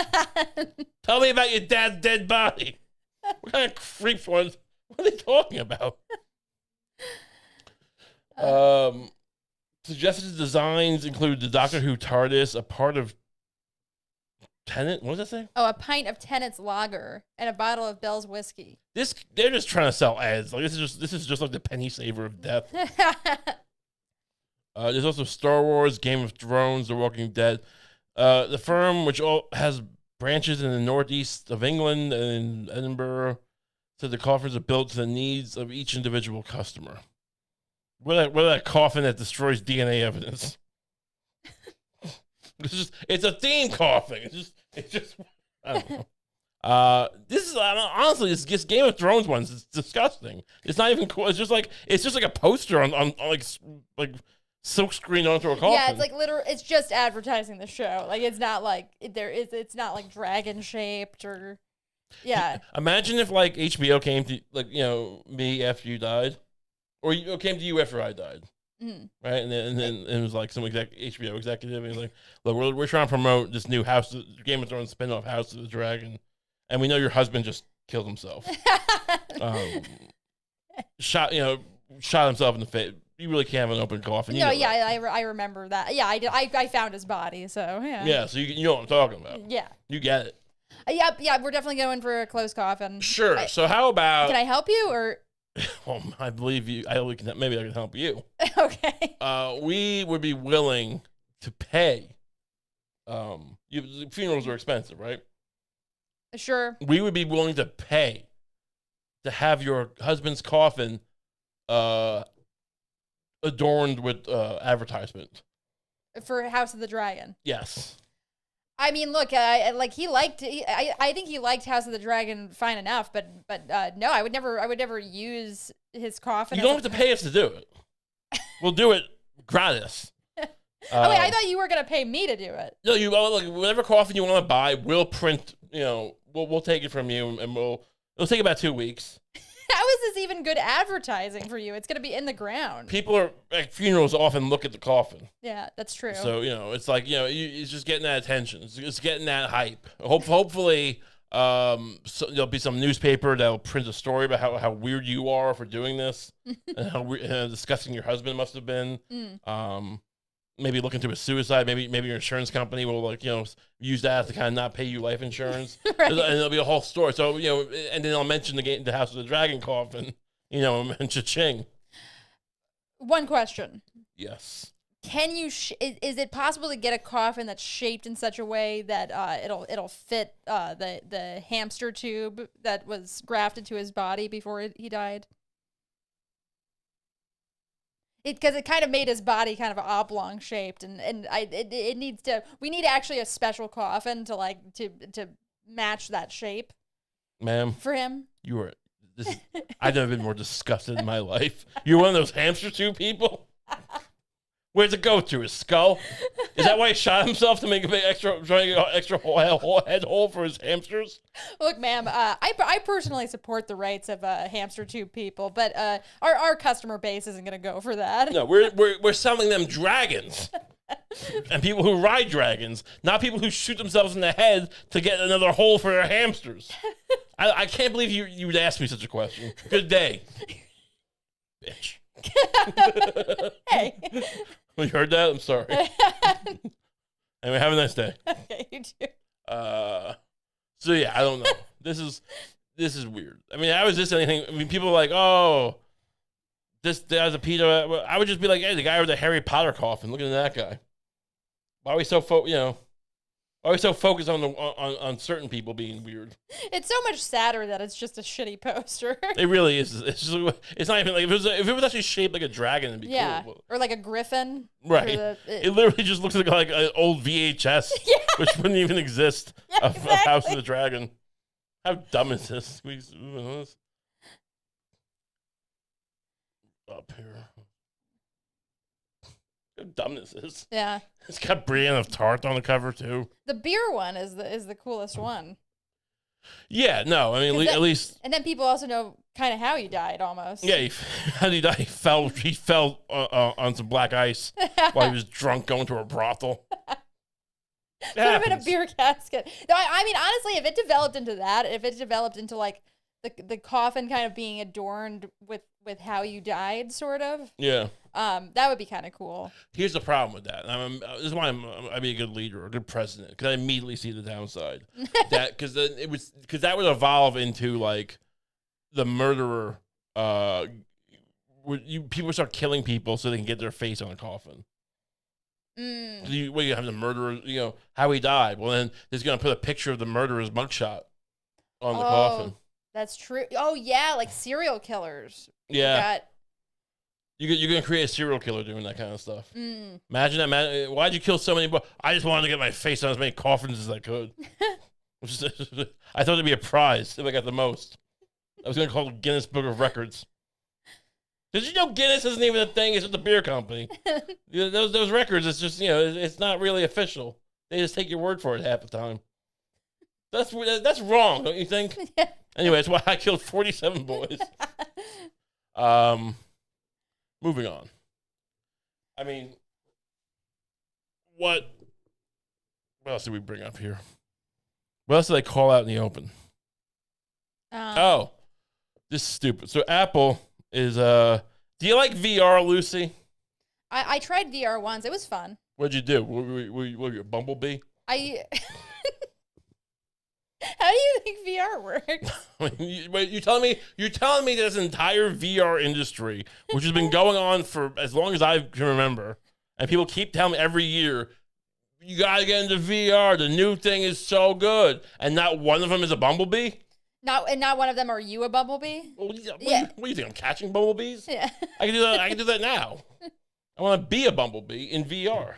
Tell me about your dad's dead body. What kind of creeps ones? What are they talking about? Suggested designs include the Doctor Who TARDIS, a part of Tennant. What does that say? Oh, a pint of Tennant's lager and a bottle of Bell's whiskey. They're just trying to sell ads. Like this is just like the penny saver of death. There's also Star Wars, Game of Thrones, The Walking Dead. The firm, which has branches in the northeast of England and in Edinburgh, said the coffins are built to the needs of each individual customer. What that coffin that destroys DNA evidence? It's a theme coffin. It's just I don't know. This is honestly, this Game of Thrones ones. It's disgusting. It's not even cool. It's just like a poster on like silk screen onto a coffin. Yeah, it's like it's just advertising the show. Like it's not like it's not like dragon shaped or yeah. Imagine if like HBO came to me after you died, or came to you after I died, right? And then it was like some HBO executive, and he's like, look, we're trying to promote this new Game of Thrones spinoff, House of the Dragon, and we know your husband just killed himself, shot himself in the face. You really can't have an open coffin. No, yeah, I remember that. Yeah, I did. I found his body, so yeah. Yeah, so you know what I'm talking about. Yeah. You get it. Yeah, we're definitely going for a closed coffin. Sure. So how about... Can I help you, or... Well, I believe you. Maybe I can help you. Okay. We would be willing to pay Funerals are expensive, right? Sure. We would be willing to pay to have your husband's coffin adorned with advertisement. For House of the Dragon. Yes. I mean, look, I think he liked House of the Dragon fine enough, but no, I would never use his coffin. You don't have to pay us to do it. We'll do it gratis. Oh wait, I thought you were gonna pay me to do it. No, look, whatever coffin you want to buy, we'll print. We'll take it from you, and it'll take about 2 weeks. How is this even good advertising for you? It's gonna be in the ground. People are at funerals often look at the coffin. Yeah, that's true. So it's like it's just getting that attention. It's getting that hype. Hopefully, so there'll be some newspaper that'll print a story about how weird you are for doing this and how disgusting your husband must have been. Maybe look into a suicide. Maybe your insurance company will use that to kind of not pay you life insurance, right. And it'll be a whole story. So and then I'll mention the House of the Dragon coffin. And cha-ching. One question. Yes. Can you? Is it possible to get a coffin that's shaped in such a way that it'll fit the hamster tube that was grafted to his body before he died? Because it kind of made his body kind of oblong shaped, and it needs to. We need actually a special coffin to match that shape. Ma'am, for him, you were. I've never been more disgusted in my life. You're one of those hamster tube people. Where's it go to? His skull? Is that why he shot himself to make a big extra head hole for his hamsters? Look, ma'am, I personally support the rights of hamster tube people, but our customer base isn't going to go for that. No, we're selling them dragons. And people who ride dragons, not people who shoot themselves in the head to get another hole for their hamsters. I can't believe you would ask me such a question. Good day. Bitch. Hey. You heard that? I'm sorry. Anyway, have a nice day. Okay, you too. So yeah, I don't know. This is weird. I mean, how is this anything? I mean, people are like, oh, this guy's a pedo. I would just be like, hey, the guy with the Harry Potter coffin. Look at that guy. Why are we so why are we so focused on certain people being weird? It's so much sadder that it's just a shitty poster. It really is. It's not even like if it was actually shaped like a dragon, it'd be cool. Or like a griffin. Right. It literally just looks like an old VHS, which wouldn't even exist of House of the Dragon. How dumb is this? Up here. How dumb this is. Yeah. It's got Brienne of Tarth on the cover too. The beer one is the coolest one. Yeah, no, I mean at least. And then people also know kind of how he died almost. Yeah, how did he die? He fell on some black ice while he was drunk going to a brothel. Could have been a beer casket. No, I mean honestly, if it developed into that, if it developed into like the coffin kind of being adorned with how you died, sort of. Yeah. That would be kind of cool. Here's the problem with that. This is why I'd be a good leader, a good president, because I immediately see the downside. Because that would evolve into like the murderer. People start killing people so they can get their face on a coffin. You have the murderer, how he died. Well, then there's gonna put a picture of the murderer's mugshot on the coffin. That's true. Oh yeah, like serial killers. Yeah. You're going to create a serial killer doing that kind of stuff. Imagine that. Why'd you kill so many people? I just wanted to get my face on as many coffins as I could. I thought it'd be a prize if I got the most. I was going to call it Guinness Book of Records. Did you know Guinness isn't even a thing? It's just a beer company. Those records, it's just, it's not really official. They just take your word for it half the time. That's wrong, don't you think? Yeah. Anyway, that's why I killed 47 boys. Moving on. I mean, what else did we bring up here? What else did they call out in the open? This is stupid. So Apple is, do you like VR, Lucie? I tried VR once. It was fun. What'd you do? Were you a bumblebee? How do you think VR works? Wait, you're telling me this entire VR industry, which has been going on for as long as I can remember, and people keep telling me every year, you gotta get into VR. The new thing is so good, and not one of them is a bumblebee. Not one of them are you a bumblebee? Well, what do you think? I'm catching bumblebees? Yeah. I can do that. I can do that now. I want to be a bumblebee in VR.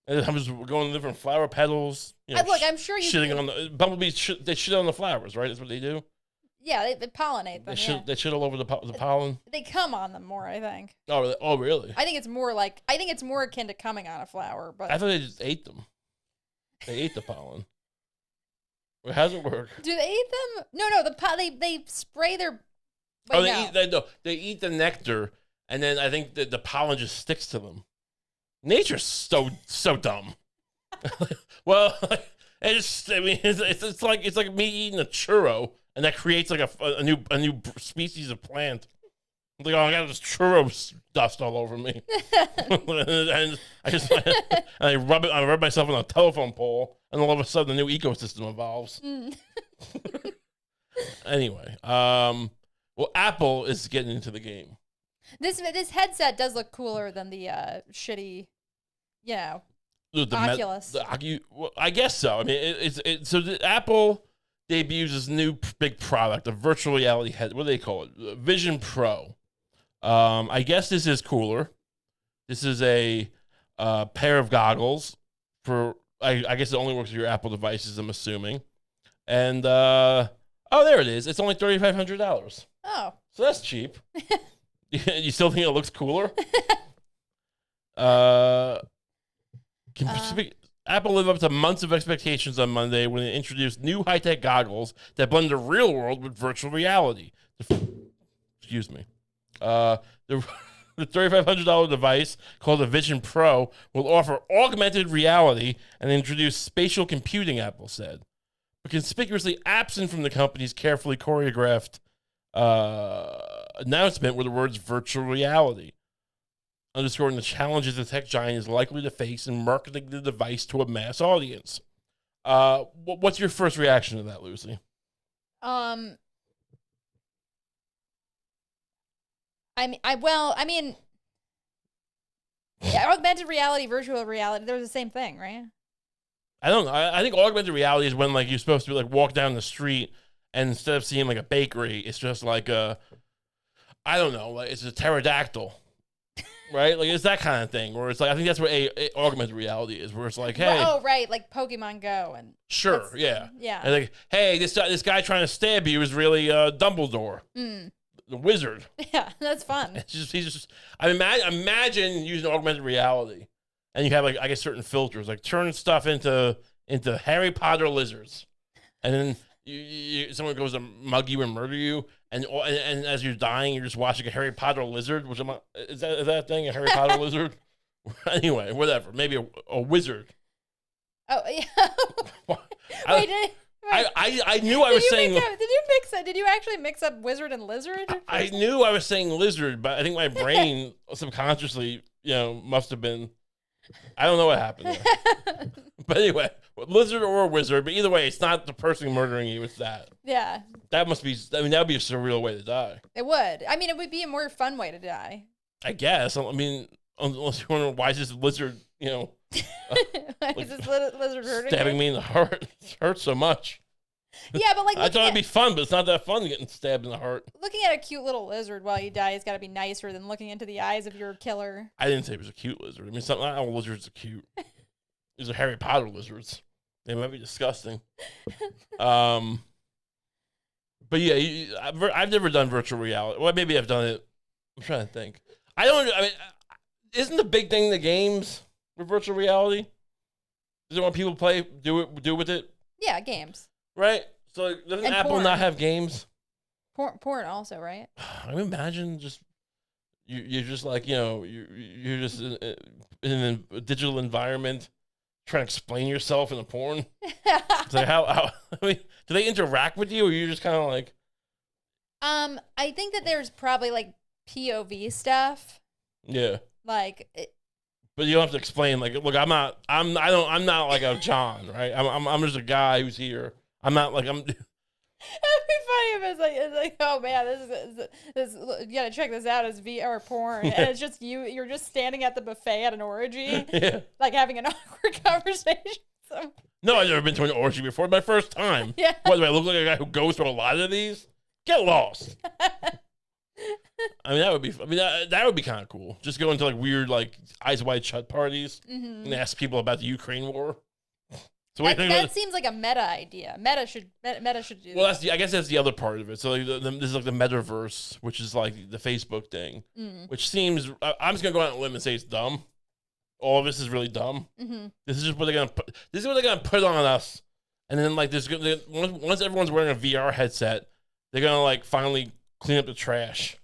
And I'm just going to different flower petals. Look, I'm sure you shitting on the bumblebees. They shit on the flowers, right? That's what they do. Yeah, they pollinate them. They shit all over the pollen. They come on them more, I think. Oh, really? I think it's more akin to coming on a flower, but I thought they just ate them. They ate the pollen. How does it work? Do they eat them? No. They spray their. They eat the nectar, and then I think the pollen just sticks to them. Nature's so dumb. Well, it's like me eating a churro, and that creates like a new species of plant. I'm like, I got this churro dust all over me, and I rub myself on a telephone pole, and all of a sudden a new ecosystem evolves. Anyway, well, Apple is getting into the game. This headset does look cooler than the shitty, Oculus. Well, I guess so. I mean, so Apple debuts this new big product, a virtual reality head. What do they call it? Vision Pro. I guess this is cooler. This is a pair of goggles for. I guess it only works with your Apple devices. I'm assuming. And there it is. It's only $3,500. Oh, so that's cheap. You still think it looks cooler? Apple lived up to months of expectations on Monday when it introduced new high-tech goggles that blend the real world with virtual reality. Excuse me. The $3,500 device, called the Vision Pro, will offer augmented reality and introduce spatial computing, Apple said. But conspicuously absent from the company's carefully choreographed announcement were the words virtual reality, underscoring the challenges the tech giant is likely to face in marketing the device to a mass audience. What's your first reaction to that, Lucy? Augmented reality, virtual reality, they're the same thing, right? I don't know. I think augmented reality is when like you're supposed to like walk down the street and instead of seeing like a bakery, it's just like I don't know, like it's a pterodactyl. Right? Like it's that kind of thing where it's like I think that's what augmented reality is, where it's like, hey, right, like Pokemon Go and sure, yeah. And like, hey, this guy trying to stab you is really Dumbledore. The wizard. Yeah, that's fun. He's just. I imagine using augmented reality, and you have like I guess certain filters, like turn stuff into Harry Potter lizards, and then someone goes to mug you and murder you, and as you're dying, you're just watching a Harry Potter lizard. Which is that thing a Harry Potter lizard? Anyway, whatever. Maybe a wizard. Oh yeah. I knew I was saying. Did you actually mix up wizard and lizard? I knew I was saying lizard, but I think my brain subconsciously, must have been. I don't know what happened there. But anyway, lizard or wizard, but either way, it's not the person murdering you. It's that. Yeah. That must be. I mean, that would be a surreal way to die. It would. I mean, it would be a more fun way to die. I guess. I mean, unless you wonder why is this lizard, why is this lizard hurting stabbing me in the heart? It hurts so much. Yeah, but like I thought it'd be fun, but it's not that fun getting stabbed in the heart. Looking at a cute little lizard while you die has got to be nicer than looking into the eyes of your killer. I didn't say it was a cute lizard. I mean, not all lizards are cute. These are Harry Potter lizards. They might be disgusting. But yeah, I've never done virtual reality. Well, maybe I've done it. I'm trying to think. Isn't the big thing the games with virtual reality? Is it what people do with it? Yeah, games. Right? So doesn't Apple porn. not have games? Porn also, right? I mean, imagine just you're just like you're just in a digital environment trying to explain yourself in a porn. It's like how I mean, do they interact with you, or you're just kind of like? I think that there's probably like POV stuff. Yeah. Like. But you don't have to explain. Like, look, I'm not like a John, right? I'm just a guy who's here. I'm not like It'd be funny if it's like, oh man, this you gotta check this out as VR porn, and it's just you're just standing at the buffet at an orgy, Yeah. like having an awkward conversation. So. No, I've never been to an orgy before. My first time. Yeah. What, do I look like a guy who goes to a lot of these? Get lost. I mean, that would be. I mean, that would be kind of cool. Just go into like weird, like eyes wide shut parties and ask people about the Ukraine war. So that seems like a meta idea. Meta should do. Well, that. I guess that's the other part of it. So like, this is like the metaverse, which is like the Facebook thing, which seems. I'm just gonna go out on a limb and say it's dumb. All of this is really dumb. This is just what they're gonna put. This is what they're gonna put on us, and then like this. Once everyone's wearing a VR headset, they're gonna like finally clean up the trash,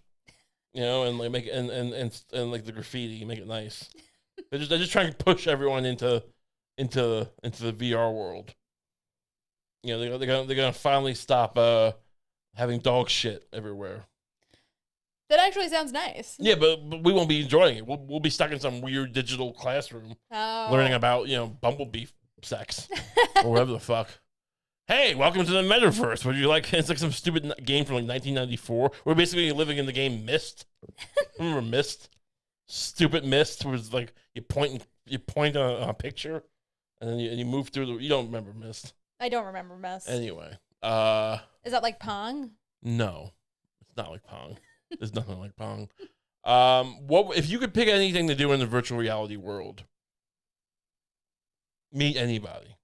you know, and like make it, and like the graffiti, make it nice. They're just trying to push everyone into the VR world. You know, they're gonna finally stop having dog shit everywhere. That actually sounds nice. Yeah, but we won't be enjoying it. We'll be stuck in some weird digital classroom learning about, you know, bumblebee sex or whatever the fuck. Hey, welcome to the metaverse. Would you like? It's like some stupid game from like 1994. We're basically living in the game Myst. Remember Myst? Stupid Myst was like you point on a picture, and then you move through the. You don't remember Myst? I don't remember Myst. Anyway, is that like Pong? No, it's not like Pong. There's nothing like Pong. What if you could pick anything to do in the virtual reality world? Meet anybody.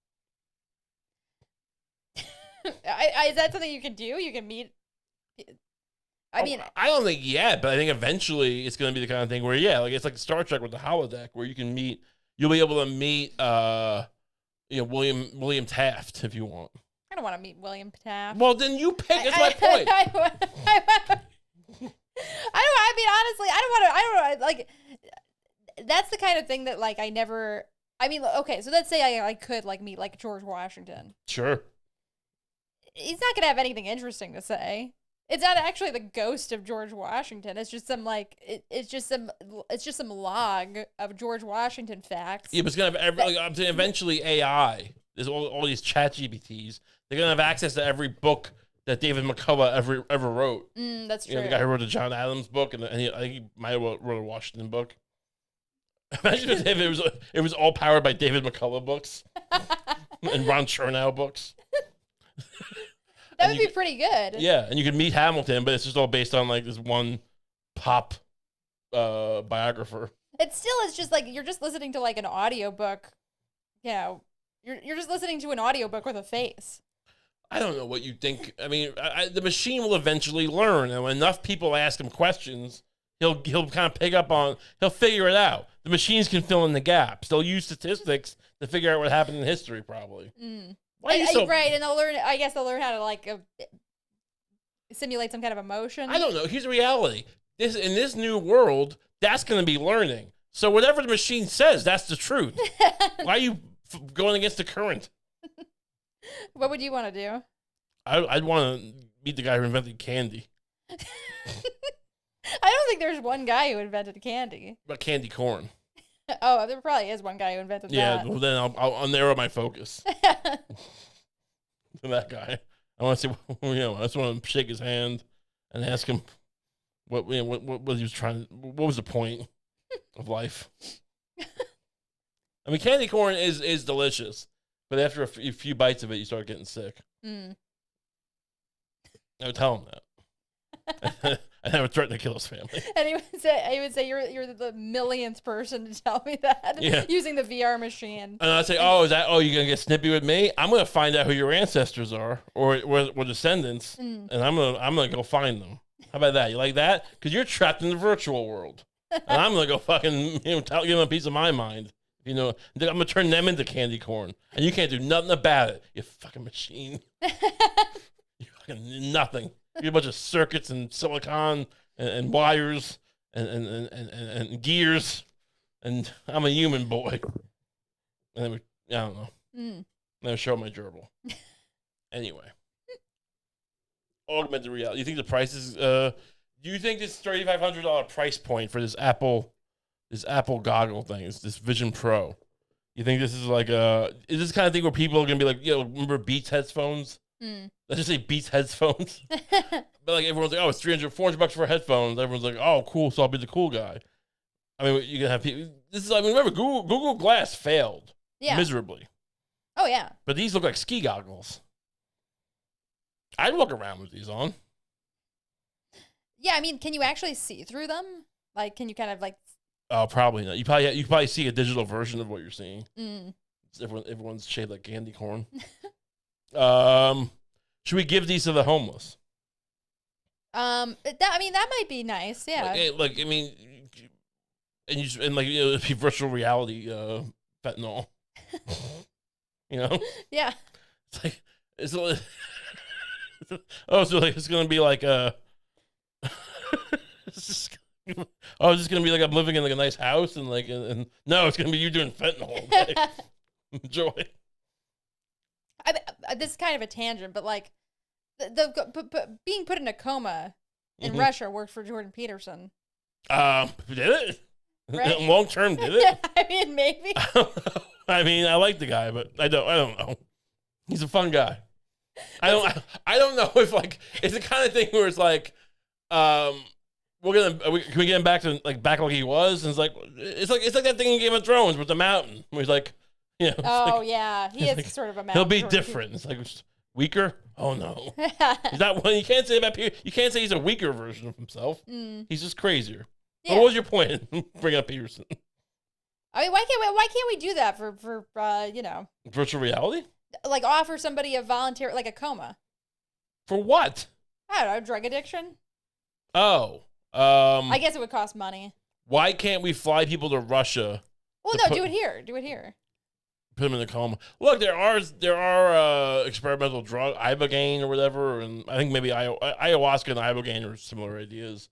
Is that something you can do? You can meet. I mean, I don't think yet, but I think eventually it's going to be the kind of thing where, yeah, like it's like Star Trek with the holodeck, where you'll be able to meet, you know, William Taft if you want. I don't want to meet William Taft. Well, then you pick. That's my point. I mean, honestly, I don't want to, like, that's the kind of thing that, like, I never, I mean, okay, so let's say I could, like, meet, like, George Washington. Sure. He's not going to have anything interesting to say. It's not actually the ghost of George Washington. It's just some, like, it's just some log of George Washington facts. Yeah, but it's going to have, I'm saying eventually AI, there's all these chat GPTs, they're going to have access to every book that David McCullough ever wrote. That's true. You know, the guy who wrote the John Adams book, and I think he might have wrote a Washington book. Imagine if it was all powered by David McCullough books and Ron Chernow books. That would be pretty good. Yeah, and you could meet Hamilton, but it's just all based on like this one pop biographer. It's just like you're just listening to like an audiobook. You know, you're just listening to an audiobook with a face. I don't know what you think. I mean, the machine will eventually learn, and when enough people ask him questions, he'll kind of pick up on. He'll figure it out. The machines can fill in the gaps. They'll use statistics to figure out what happened in history, probably. Why are you so right? And they'll learn. I guess they'll learn how to like simulate some kind of emotion. I don't know. Here's the reality. In this new world, that's going to be learning. So whatever the machine says, that's the truth. Why are you going against the current? What would you want to do? I'd want to meet the guy who invented candy. I don't think there's one guy who invented candy. But candy corn. Oh, there probably is one guy who invented that. Yeah, well then I'll narrow my focus to that guy. I want to see, you know, I just want to shake his hand and ask him what he was trying. What was the point of life? I mean, candy corn is delicious. But after a few bites of it, you start getting sick. I would tell him that. And I would threaten to kill his family. And he would say you're the millionth person to tell me that. Yeah. Using the VR machine. And I'd say, you're going to get snippy with me? I'm going to find out who your ancestors are or descendants, and I'm gonna go find them. How about that? You like that? Because you're trapped in the virtual world. And I'm going to go fucking give them a piece of my mind. You know, I'm going to turn them into candy corn. And you can't do nothing about it, you fucking machine. You fucking nothing. You're a bunch of circuits and silicon and wires and gears. And I'm a human boy. And then I don't know. Then I show my gerbil. Anyway. Augmented reality. You think the price is... do you think this $3,500 price point for this Apple goggle thing, this Vision Pro, you think this is like is this the kind of thing where people are gonna be like, remember Beats headphones? let's just say Beats headphones. But like everyone's like, oh, it's $400 for headphones. Everyone's like, oh, cool. So I'll be the cool guy. I mean, you can have people. Remember, Google Glass failed miserably. Oh yeah. But these look like ski goggles. I'd walk around with these on. Yeah, I mean, can you actually see through them? Like, can you kind of like? Oh, probably not. You probably see a digital version of what you're seeing. Everyone's shaped like candy corn. Should we give these to the homeless? That might be nice. Yeah. Like I mean, and like it'd be virtual reality fentanyl. You know? Yeah. It's like so like it's gonna be like it's just gonna be like I'm living in like a nice house and like and no, it's gonna be you doing fentanyl. Like, enjoy. This is kind of a tangent, but like being put in a coma in Russia worked for Jordan Peterson. Did it? Right? Long term, did it? I mean, maybe. I mean, I like the guy, but I don't know. He's a fun guy. I don't know if like it's the kind of thing where it's like, can we get him back to like he was? And it's like that thing in Game of Thrones with the mountain where he's like, you know. Oh like, yeah, he is like, sort of a mountain. He'll be different. It's like weaker. Oh no, he's not one. You can't say about Peter. You can't say he's a weaker version of himself. He's just crazier. Yeah. What was your point in bringing up Peterson? I mean, why can't we do that for virtual reality? Like offer somebody a volunteer, like a coma. For what? I don't know, drug addiction. Oh, I guess it would cost money. Why can't we fly people to Russia? Well, no, do it here. Put them in the coma. Look, there are experimental drug, ibogaine or whatever, and I think maybe ayahuasca and ibogaine are similar ideas,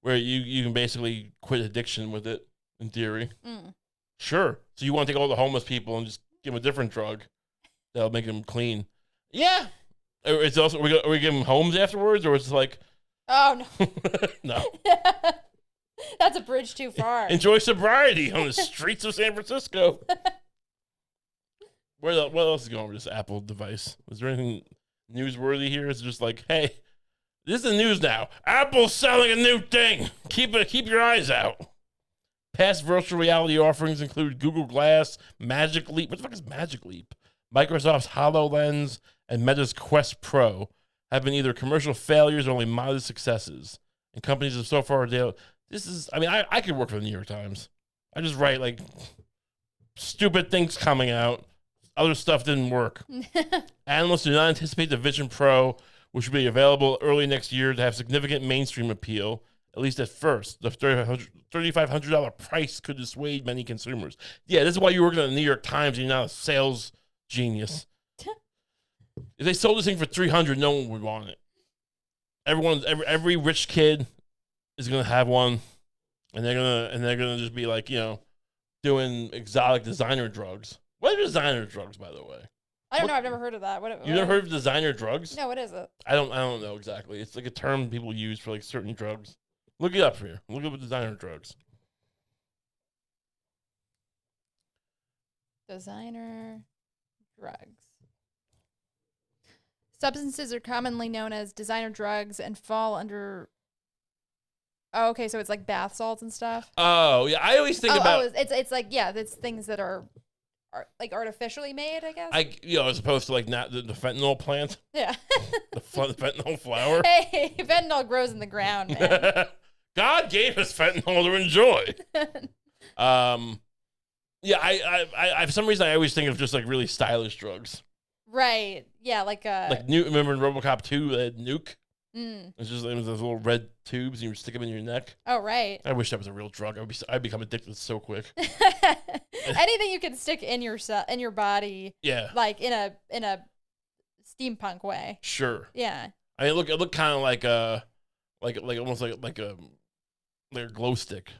where you can basically quit addiction with it in theory. Sure. So you want to take all the homeless people and just give them a different drug that'll make them clean? Yeah. It's also are we giving them homes afterwards, or it's like, oh no, no. That's a bridge too far. Enjoy sobriety on the streets of San Francisco. What else is going on with this Apple device? Is there anything newsworthy here? It's just like, hey, this is the news now. Apple's selling a new thing. Keep your eyes out. Past virtual reality offerings include Google Glass, Magic Leap. What the fuck is Magic Leap? Microsoft's HoloLens and Meta's Quest Pro have been either commercial failures or only modest successes. And companies have so far I could work for the New York Times. I just write like stupid things coming out. Other stuff didn't work. Analysts do not anticipate the Vision Pro, which will be available early next year, to have significant mainstream appeal, at least at first. The $3,500 price could dissuade many consumers. Yeah, this is why you're working at the New York Times and you're not a sales genius. If they sold this thing for $300, no one would want it. Every rich kid is gonna have one, and they're gonna just be like, doing exotic designer drugs. What are designer drugs, by the way? I don't know. I've never heard of that. You never heard of designer drugs? No, what is it? I don't know exactly. It's like a term people use for like certain drugs. Look it up here. Look up designer drugs. Designer drugs. Substances are commonly known as designer drugs and fall under. Oh, okay. So it's like bath salts and stuff. Oh, yeah. I always think about. It's like it's things that are like artificially made, I guess. As opposed to like not the fentanyl plant. Yeah. the fentanyl flower. Hey, fentanyl grows in the ground, man. God gave us fentanyl to enjoy. Yeah, I for some reason I always think of just like really stylish drugs. Right. Yeah, like remember in RoboCop 2 they had Nuke? It was those little red tubes and you would stick them in your neck. Oh, right. I wish that was a real drug. I'd become addicted so quick. Anything you can stick in your body. Yeah. Like in a steampunk way. Sure. Yeah. I mean, it looked kind of like almost like a glow stick.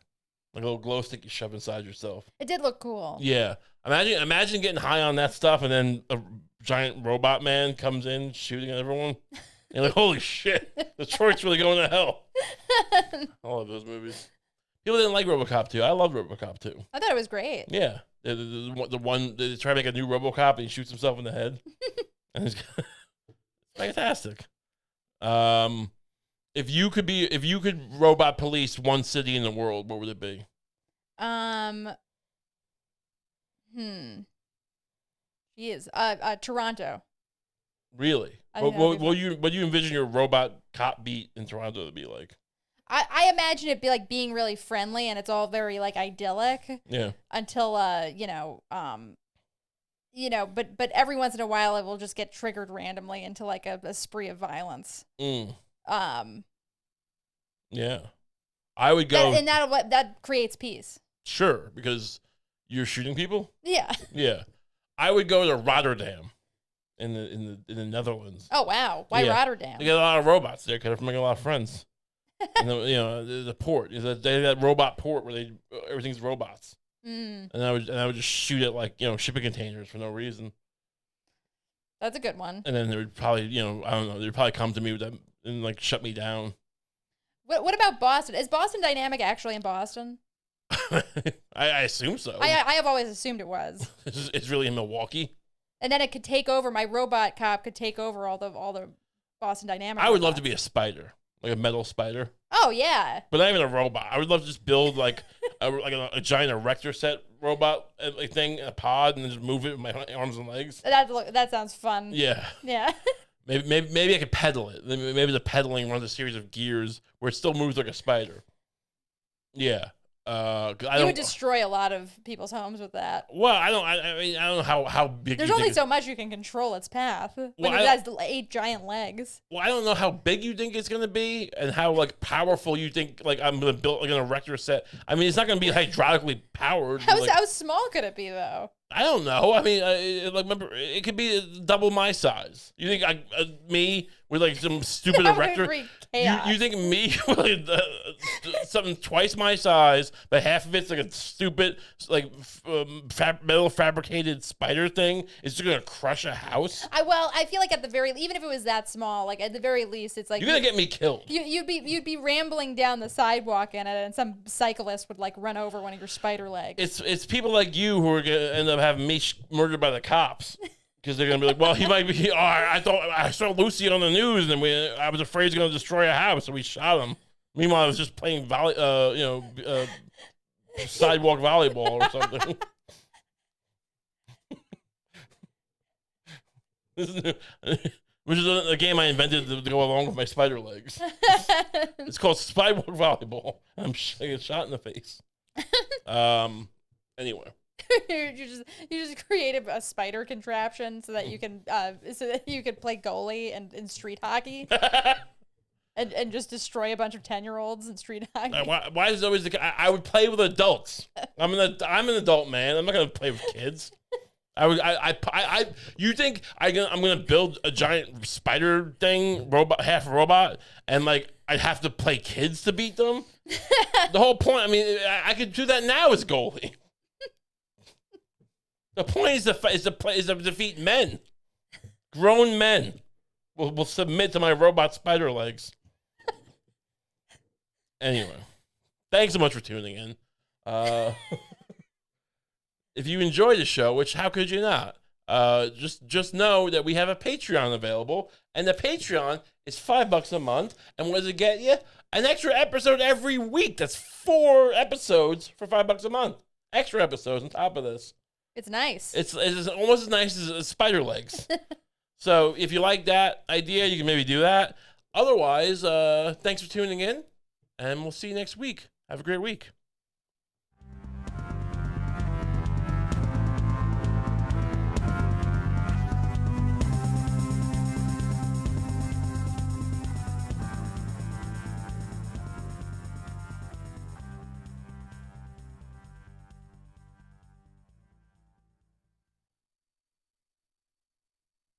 Like a little glow stick you shove inside yourself. It did look cool. Yeah. Imagine getting high on that stuff and then a giant robot man comes in shooting at everyone. And you're like, holy shit, Detroit's really going to hell. I love those movies. People didn't like RoboCop 2. I love RoboCop 2. I thought it was great. Yeah. The one, they try to make a new RoboCop and he shoots himself in the head. And it's Fantastic. If you could robot police one city in the world, what would it be? Geez. Toronto. Really? What do you envision your robot cop beat in Toronto to be like? I imagine it be like being really friendly and it's all very like idyllic. Yeah. Until but every once in a while it will just get triggered randomly into like a spree of violence. Yeah. I would go that creates peace. Sure, because you're shooting people? Yeah. Yeah. I would go to Rotterdam in the Netherlands. Oh wow. Why Rotterdam? They got a lot of robots there because they're making a lot of friends. And the port. They have that robot port where everything's robots. And I would just shoot at like, shipping containers for no reason. That's a good one. And then they would probably, I don't know, they'd probably come to me with them and like shut me down. What about Boston? Is Boston Dynamic actually in Boston? I assume so. I have always assumed it was. It's really in Milwaukee. And then it could take over. My robot cop could take over all the Boston Dynamic. I would love to be a spider, like a metal spider. Oh yeah. But not even a robot. I would love to just build like a giant erector set robot thing, a pod, and then just move it with my arms and legs. That sounds fun. Yeah. Yeah. Maybe I could pedal it. Maybe the pedaling runs a series of gears where it still moves like a spider. Yeah. You would destroy a lot of people's homes with that. Well, I don't know how big. There's only so much you can control its path when it has 8 giant legs. Well, I don't know how big you think it's gonna be, and how like powerful you think like I'm gonna build like an erector set. I mean, it's not gonna be hydraulically powered. How small could it be though? I don't know. I mean, remember, it could be double my size. You think me with like some stupid erector? You think me with something twice my size, but half of it's like a stupid like metal fabricated spider thing is just gonna crush a house? I feel like even if it was that small, like at the very least, it's like you're gonna get me killed. You'd be rambling down the sidewalk in it, and some cyclist would like run over one of your spider legs. It's people like you who are gonna end up having me murdered by the cops. Because they're gonna be like, well, he might be. Oh, I thought I saw Lucie on the news, and I was afraid he's gonna destroy a house, so we shot him. Meanwhile, I was just playing sidewalk volleyball or something. Which is a game I invented to go along with my spider legs. It's called sidewalk volleyball. I get shot in the face. Anyway. you just created a spider contraption so that you can play goalie in street hockey and just destroy a bunch of 10-year-olds in street hockey. Why is it always I would play with adults. I'm an adult man. I'm not gonna play with kids. You think I'm gonna build a giant spider thing, half robot, and like I'd have to play kids to beat them? The whole point. I mean, I could do that now as goalie. The point is to defeat men. Grown men will submit to my robot spider legs. Anyway, thanks so much for tuning in. If you enjoyed the show, which how could you not? Just know that we have a Patreon available, and the Patreon is $5 a month. And what does it get you? An extra episode every week. That's 4 episodes for $5 a month. Extra episodes on top of this. It's nice. It's almost as nice as spider legs. So if you like that idea, you can maybe do that. Otherwise, thanks for tuning in, and we'll see you next week. Have a great week.